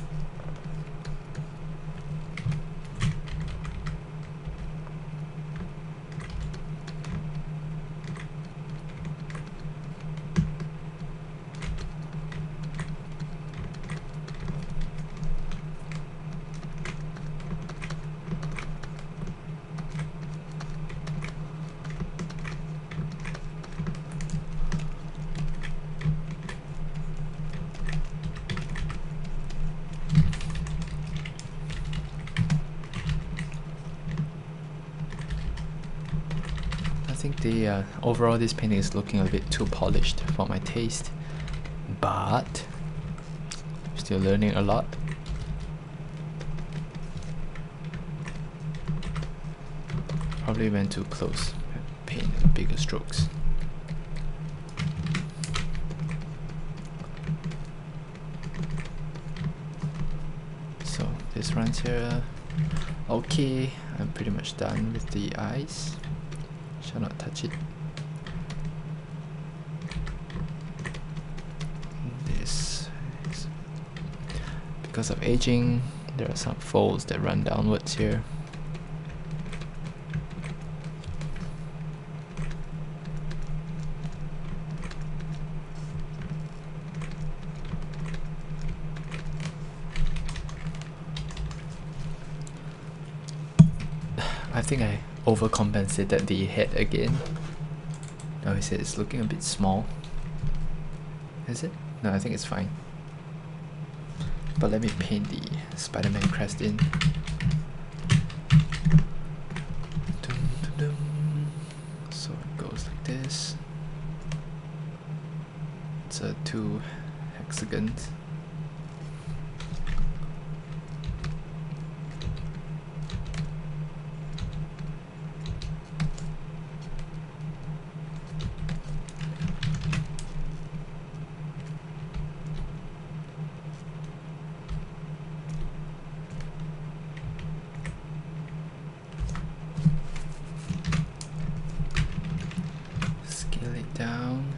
I think the overall this painting is looking a bit too polished for my taste, but I'm still learning a lot. Probably went too close. Paint bigger strokes. So this runs here. Okay, I'm pretty much done with the eyes. Shall not touch it. This is because of aging, there are some folds that run downwards here. I think I overcompensated the head again. Now he said it's looking a bit small. Is it? No, I think it's fine. But let me paint the Spider-Man crest in. So it goes like this. It's a 2 hexagons. Scale it down.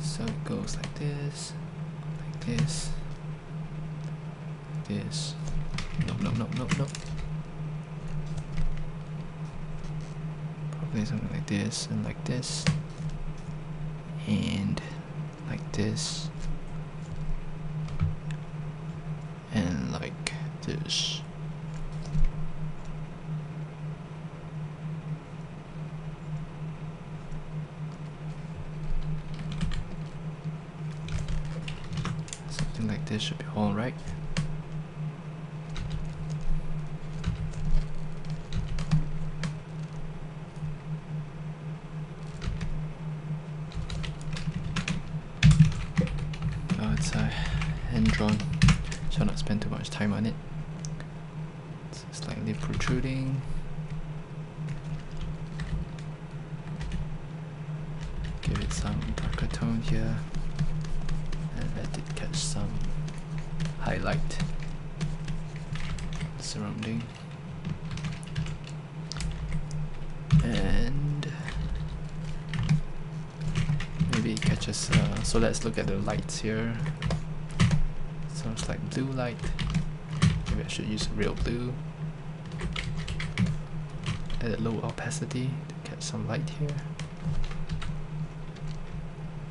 So it goes like this, like this, like this. No. Probably something like this and like this. And like this. And like this. Something like this should be alright. Oh, it's hand drawn. Shall not spend too much time on it. It's slightly protruding. Give it some darker tone here. And let it catch some highlight surrounding. And maybe it catches, so let's look at the lights here. Sounds like blue light. Maybe I should use real blue. At a low opacity to catch some light here.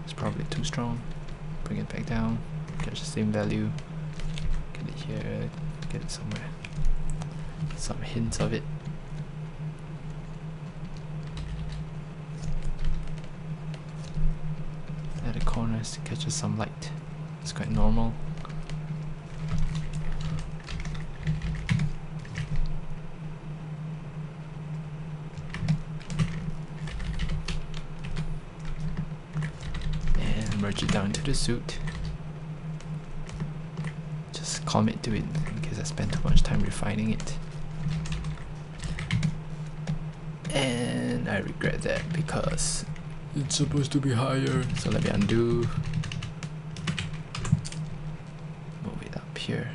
It's probably too strong. Bring it back down, catch the same value. Get it here, get it somewhere. Some hints of it. At the corners to catch some light. It's quite normal. Merge it down to the suit. Just commit to it in case I spend too much time refining it. And I regret that because it's supposed to be higher. So let me undo. Move it up here.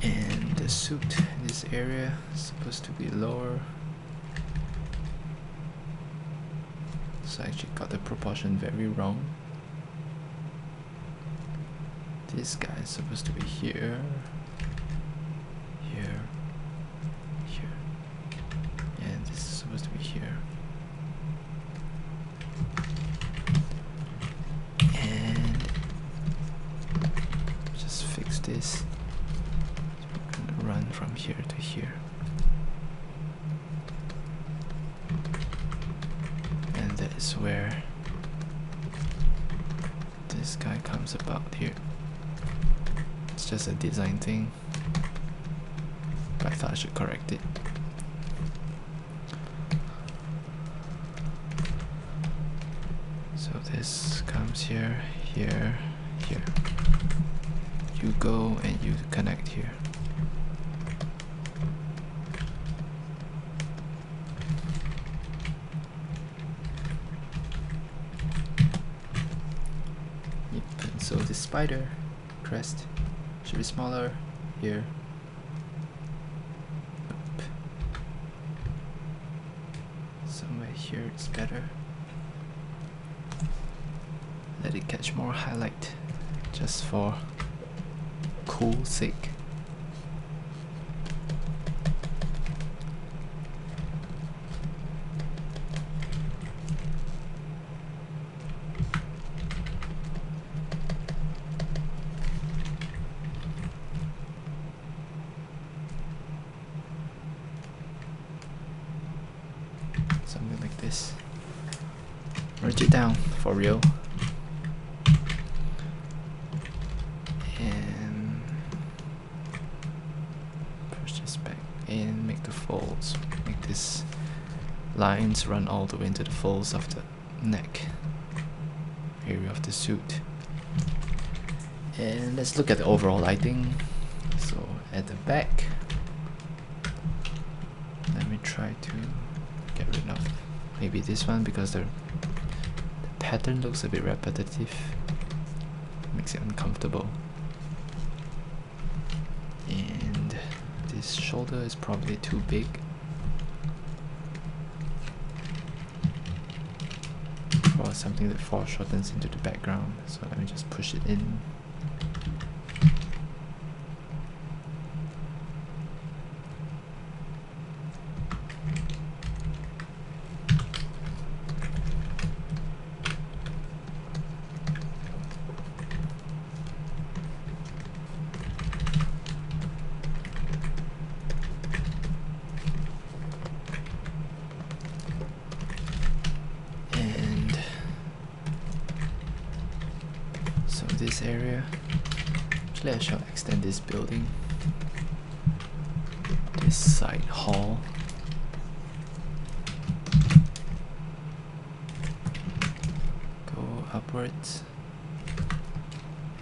And the suit, this area is supposed to be lower. So I actually got the proportion very wrong. This guy is supposed to be here, here, here, and this is supposed to be here. And just fix this. So we're gonna run from here to here. Is where this guy comes about here. It's just a design thing, but I thought I should correct it. So this comes here, here, here. You go and you connect here. So the spider crest should be smaller here. Nope. Somewhere here is better. Let it catch more highlight just for cool sake. merge it down for real. And push this back in, make the folds, make this lines run all the way into the folds of the neck area of the suit. And let's look at the overall lighting. So at the back, let me try to get rid of maybe this one because the pattern looks a bit repetitive, makes it uncomfortable. And this shoulder is probably too big. Or something that foreshortens into the background, so let me just push it in. This area, actually I shall extend this building, this side hall. Go upwards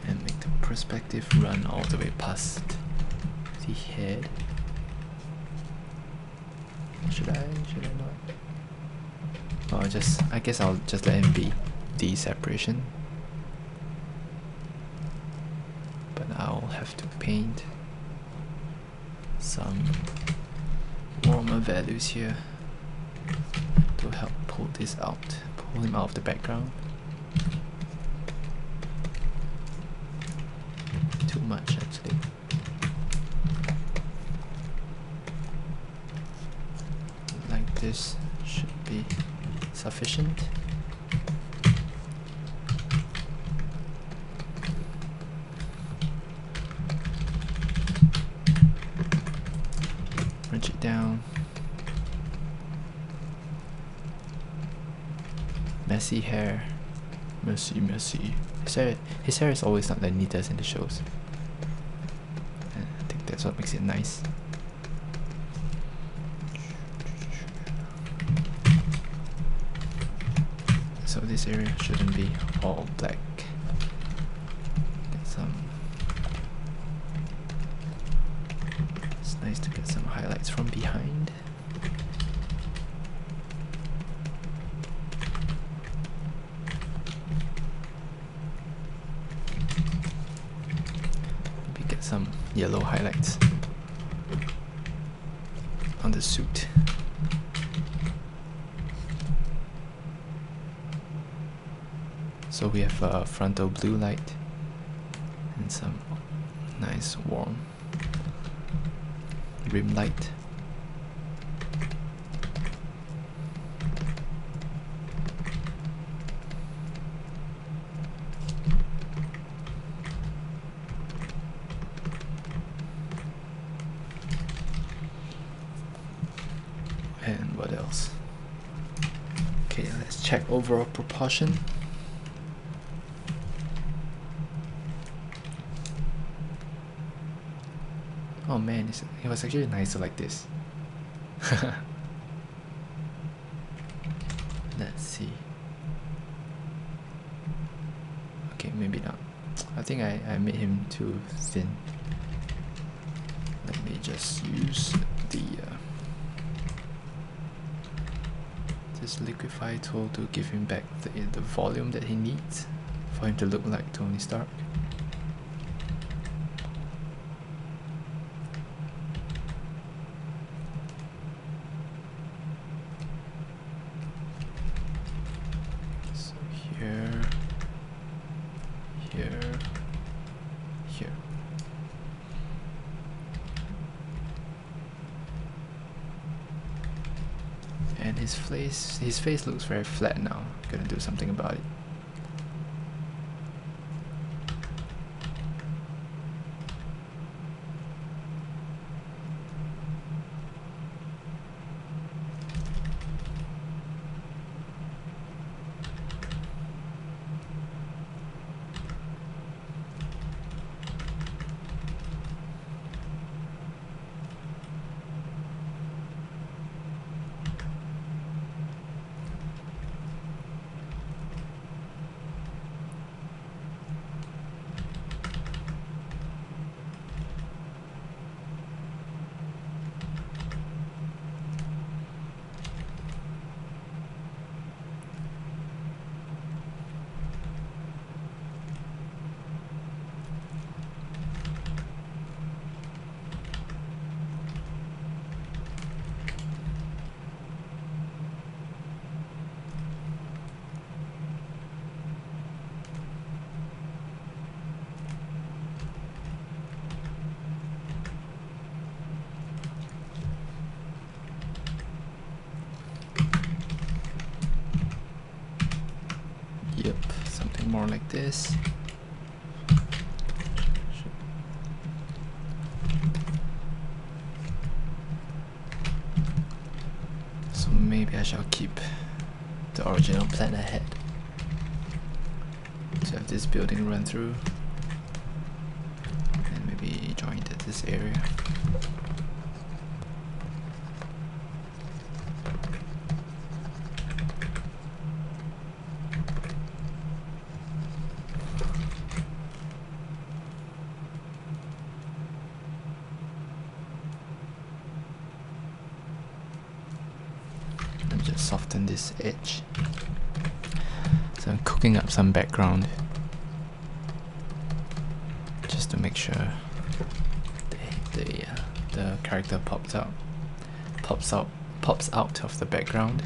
and make the perspective run all the way past the head. Should I not? Oh, I guess I'll just let him be the separation. I'll have to paint some warmer values here to help pull this out, pull him out of the background. Too much actually. Like this should be sufficient. Merge it down. Messy hair. Messy. His hair is always not the neatest in the shows. And I think that's what makes it nice. So this area shouldn't be all black. Get some. It's nice to get some highlights from behind. Maybe get some yellow highlights on the suit. So we have a frontal blue light and some nice warm rim light. And what else? Okay, let's check overall proportion. Oh man, it was actually nicer like this. Let's see. Okay, maybe not. I think I made him too thin. Let me just use the this liquify tool to give him back the volume that he needs for him to look like Tony Stark. And his face looks very flat now. I'm gonna do something about it. this. So maybe I shall keep the original plan ahead. So have this building run through and maybe join at this area. And just soften this edge. So I'm cooking up some background just to make sure the character pops out of the background.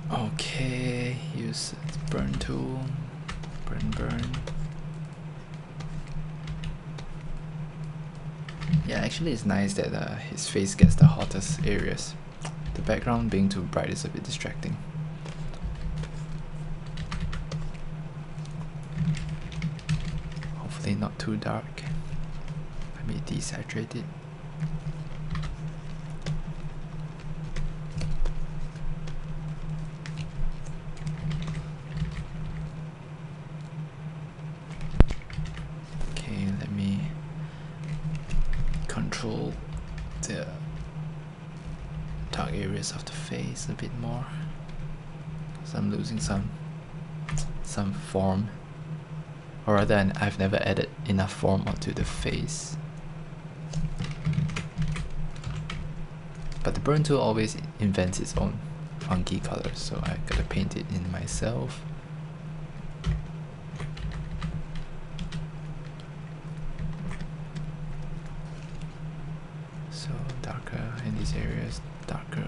Okay, use burn tool, burn. Yeah, actually it's nice that his face gets the hottest areas. The background being too bright is a bit distracting. Hopefully not too dark. Let me desaturate it. Control the dark areas of the face a bit more, because I'm losing some form, or rather I've never added enough form onto the face. But the burn tool always invents its own funky colors, so I gotta paint it in myself. So darker in these areas, darker.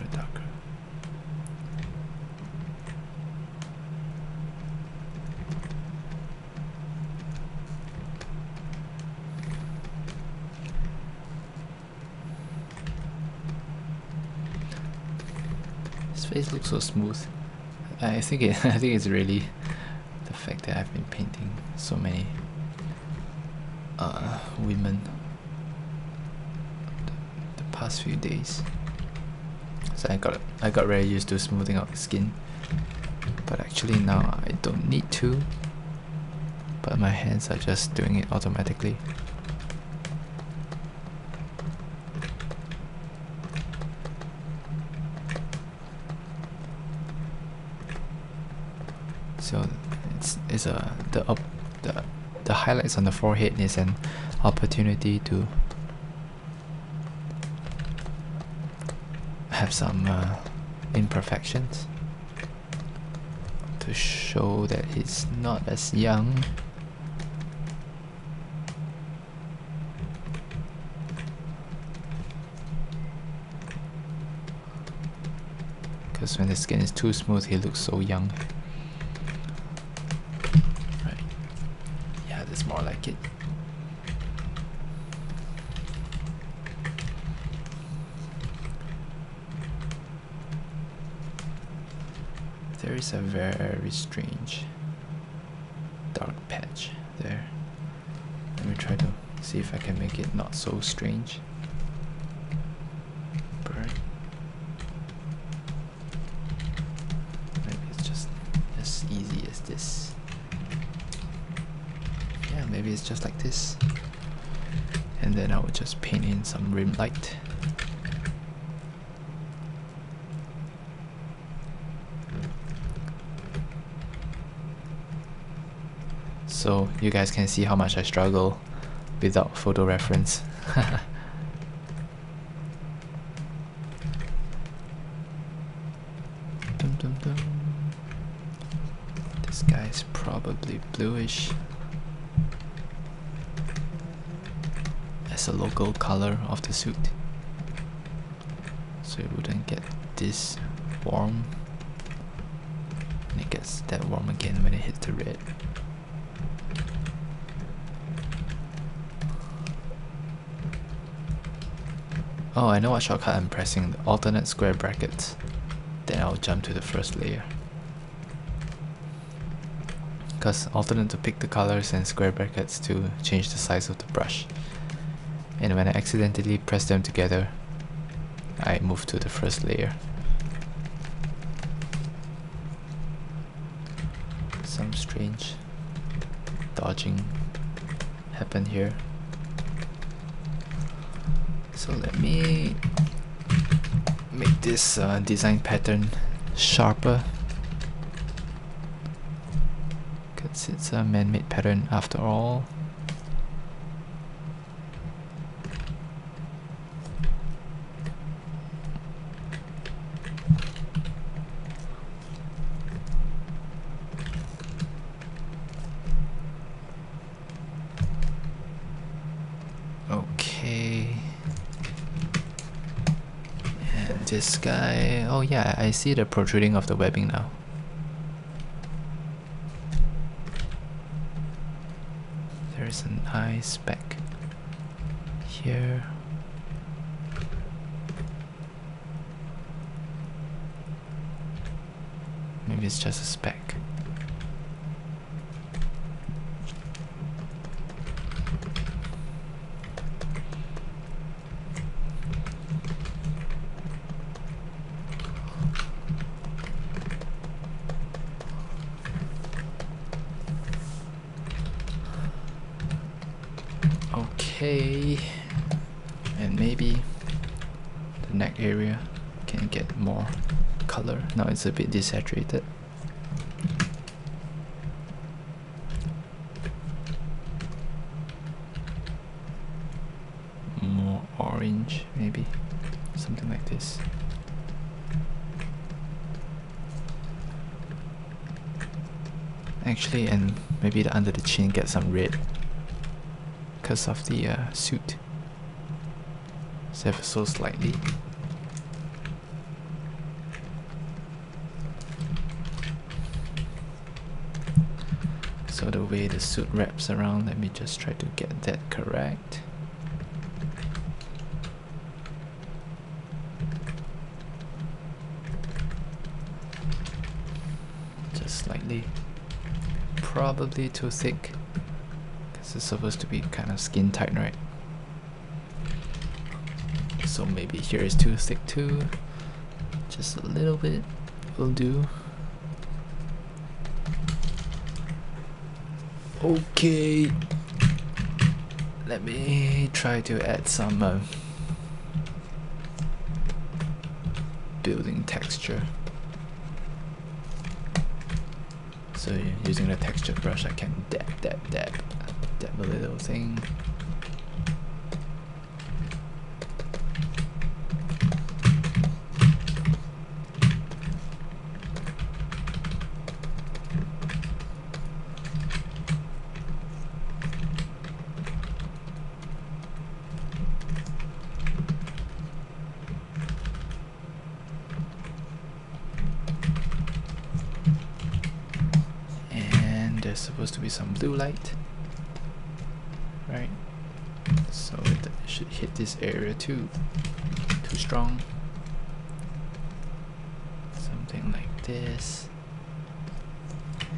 His face looks so smooth. I think it's really the fact that I've been painting so many women past few days, so I got very used to smoothing out the skin, but actually now I don't need to, but my hands are just doing it automatically. So the highlights on the forehead is an opportunity to have some imperfections to show that he's not as young. Because when the skin is too smooth, he looks so young. Right. Yeah, that's more like it. There is a very strange dark patch there. Let me try to see if I can make it not so strange. Burn. Maybe it's just as easy as this. Yeah, maybe it's just like this. And then I would just paint in some rim light. So you guys can see how much I struggle without photo reference. This guy is probably bluish as a local color of the suit, so it wouldn't get this warm. gets that warm again when it hits the red. Oh, I know what shortcut I'm pressing, the alternate square brackets. Then I'll jump to the first layer. Because alternate to pick the colors and square brackets to change the size of the brush. And when I accidentally press them together, I move to the first layer. Some strange dodging happened here. So let me make this design pattern sharper, because it's a man-made pattern after all. Okay. And this guy, oh yeah, I see the protruding of the webbing now. There's an eye speck here. Maybe it's just a speck. Okay, and maybe the neck area can get more color. Now it's a bit desaturated. More orange, maybe something like this. Actually, and maybe the under the chin get some red because of the suit, ever so slightly. So the way the suit wraps around, let me just try to get that correct. Just slightly, probably too thick. It's supposed to be kind of skin tight, right? So maybe here is too thick too. Just a little bit will do. Okay, let me try to add some building texture. So using the texture brush, I can dab a little thing. And there's supposed to be some blue light. Right, so it should hit this area too. Too strong. Something like this,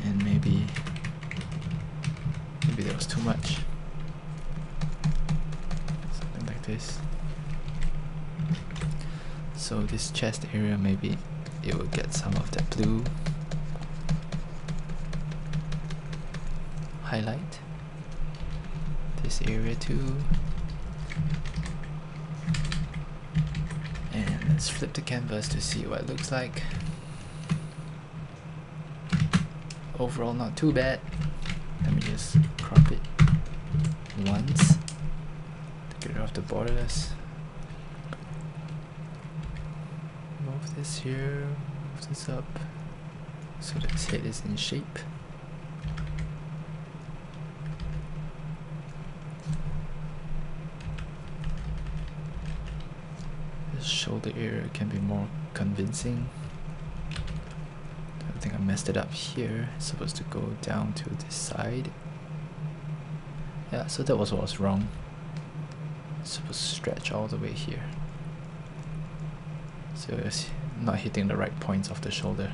and maybe there was too much. Something like this. So this chest area, maybe it will get some of that blue highlight. This area too. And let's flip the canvas to see what it looks like. Overall not too bad. Let me just crop it once to get rid of the borders. Move this here, move this up so that its head is in shape. Shoulder area can be more convincing. I think I'm messed it up here. It's supposed to go down to this side. Yeah, so that was what was wrong. It's supposed to stretch all the way here. So it's not hitting the right points of the shoulder.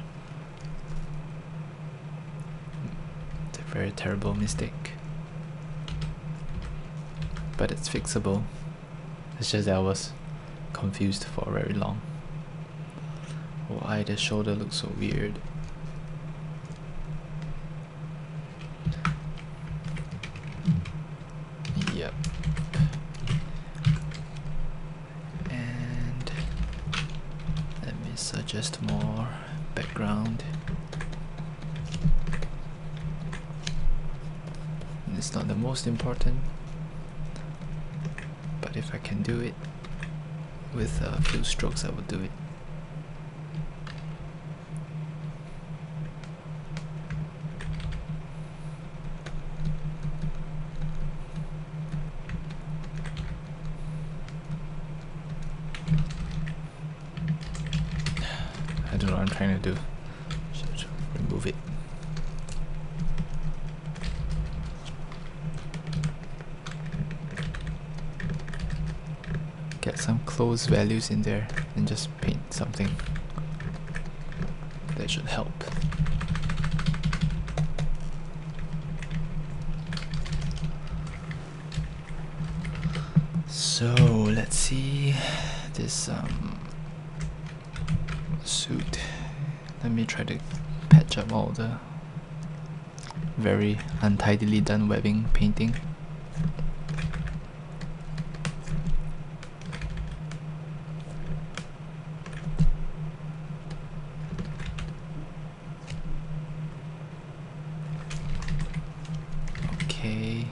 It's a very terrible mistake. But it's fixable. It's just that I was confused for very long. Why the shoulder looks so weird. Yep. And let me suggest more background. And it's not the most important, but if I can do it with a few strokes, I will do it. I don't know what I'm trying to do. Should remove it. Get some close values in there and just paint something that should help. So let's see this suit. Let me try to patch up all the very untidily done webbing painting. Okay.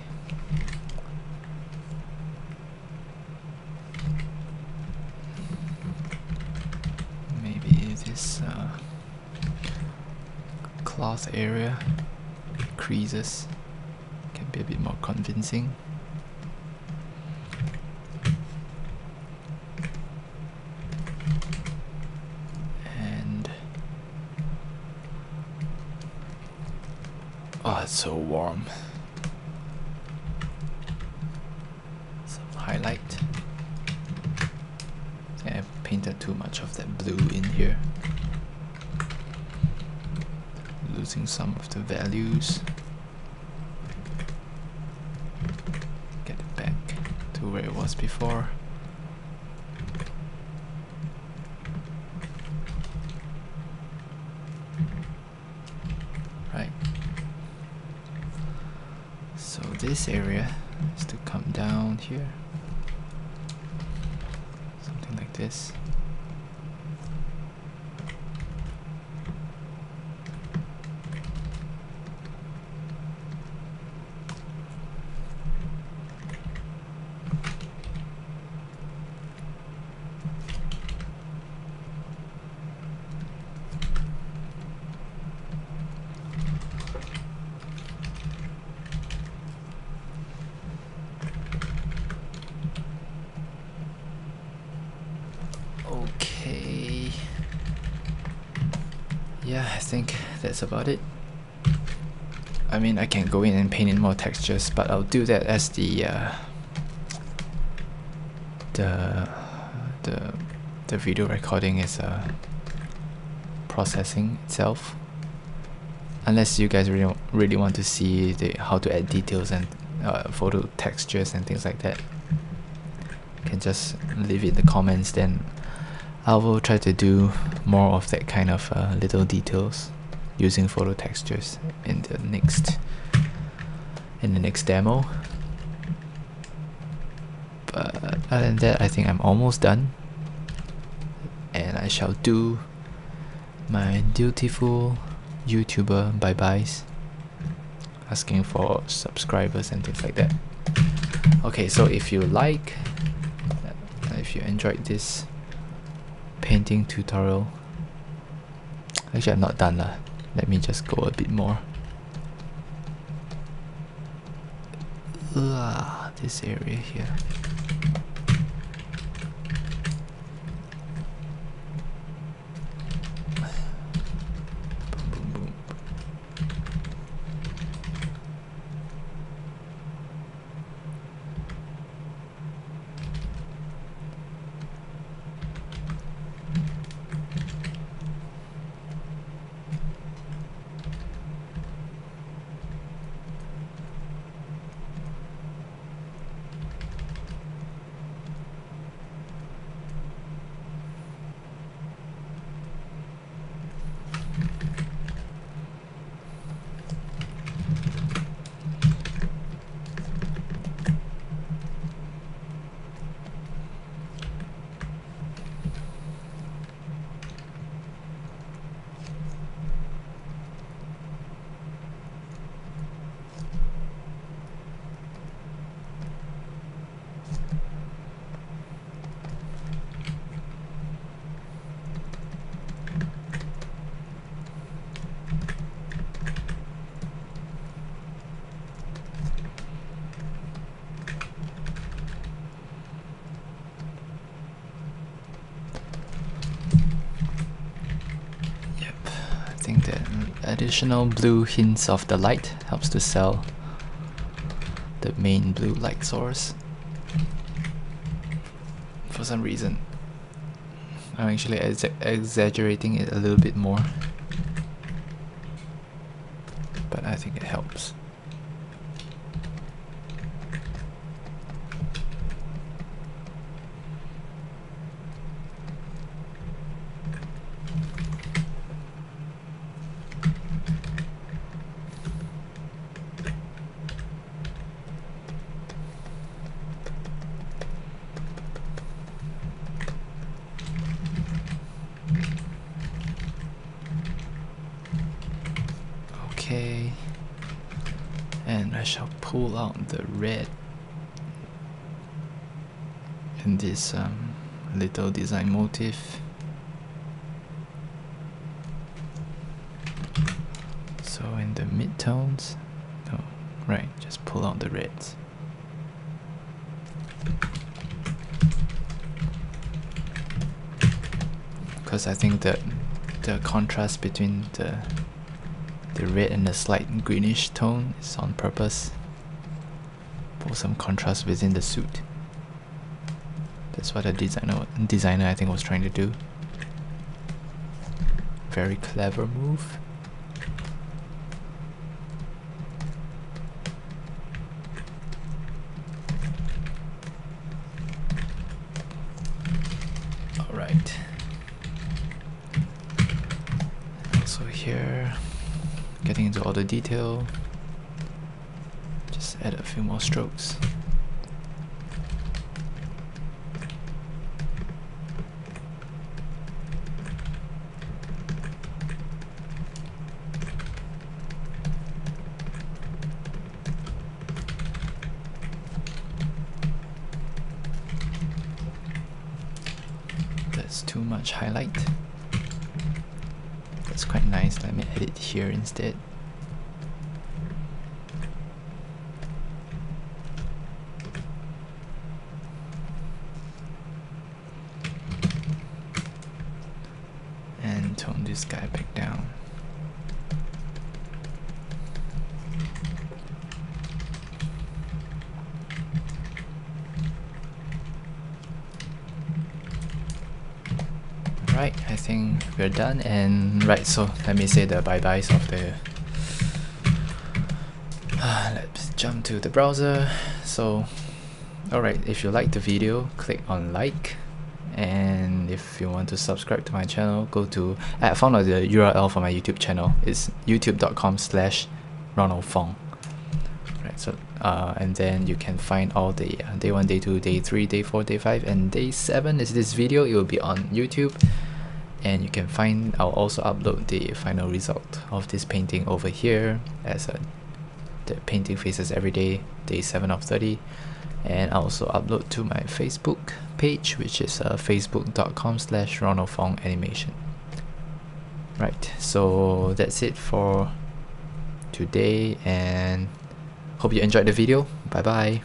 Maybe this cloth area creases can be a bit more convincing. And oh, it's so warm. Some highlight. I painted too much of that blue in here. Losing some of the values. Get it back to where it was before. Right. So this area is to come down here. Something like this. Okay. Yeah, I think that's about it. I mean, I can go in and paint in more textures, but I'll do that as the video recording is processing itself. Unless you guys really want to see how to add details and photo textures and things like that, you can just leave it in the comments. Then I will try to do more of that kind of little details using photo textures in the next demo. But other than that, I think I'm almost done, and I shall do my dutiful YouTuber bye-byes, asking for subscribers and things like that. Okay, so if you enjoyed this painting tutorial, actually I'm not done lah. Let me just go a bit more. This area here. Boom, boom, boom. additional blue hints of the light helps to sell the main blue light source. For some reason, I'm actually exaggerating it a little bit more, but I think it helps. Okay, and I shall pull out the red in this little design motif. So in the midtones, no, right, just pull out the reds. Because I think that the contrast between the red and the slight greenish tone is on purpose. Put some contrast within the suit. That's what the designer I think was trying to do. Very clever move. Alright. Also here, getting into all the detail, just add a few more strokes. That's too much highlight. That's quite nice. Let me edit here instead. And tone this guy back down. Right, I think we're done. And right, so let me say the bye-byes of the let's jump to the browser. So alright, if you like the video, click on like, and if you want to subscribe to my channel, go to I found out the URL for my YouTube channel. It's youtube.com/Ronald Fong. Right, so and then you can find all the day 1, day 2, day 3, day 4, day 5, and day 7 is this video. It will be on YouTube, and you can find, I'll also upload the final result of this painting over here as the painting faces every day, day 7 of 30, and I'll also upload to my Facebook page, which is facebook.com/Ronald Fong Animation. Right, so that's it for today, and hope you enjoyed the video. Bye bye.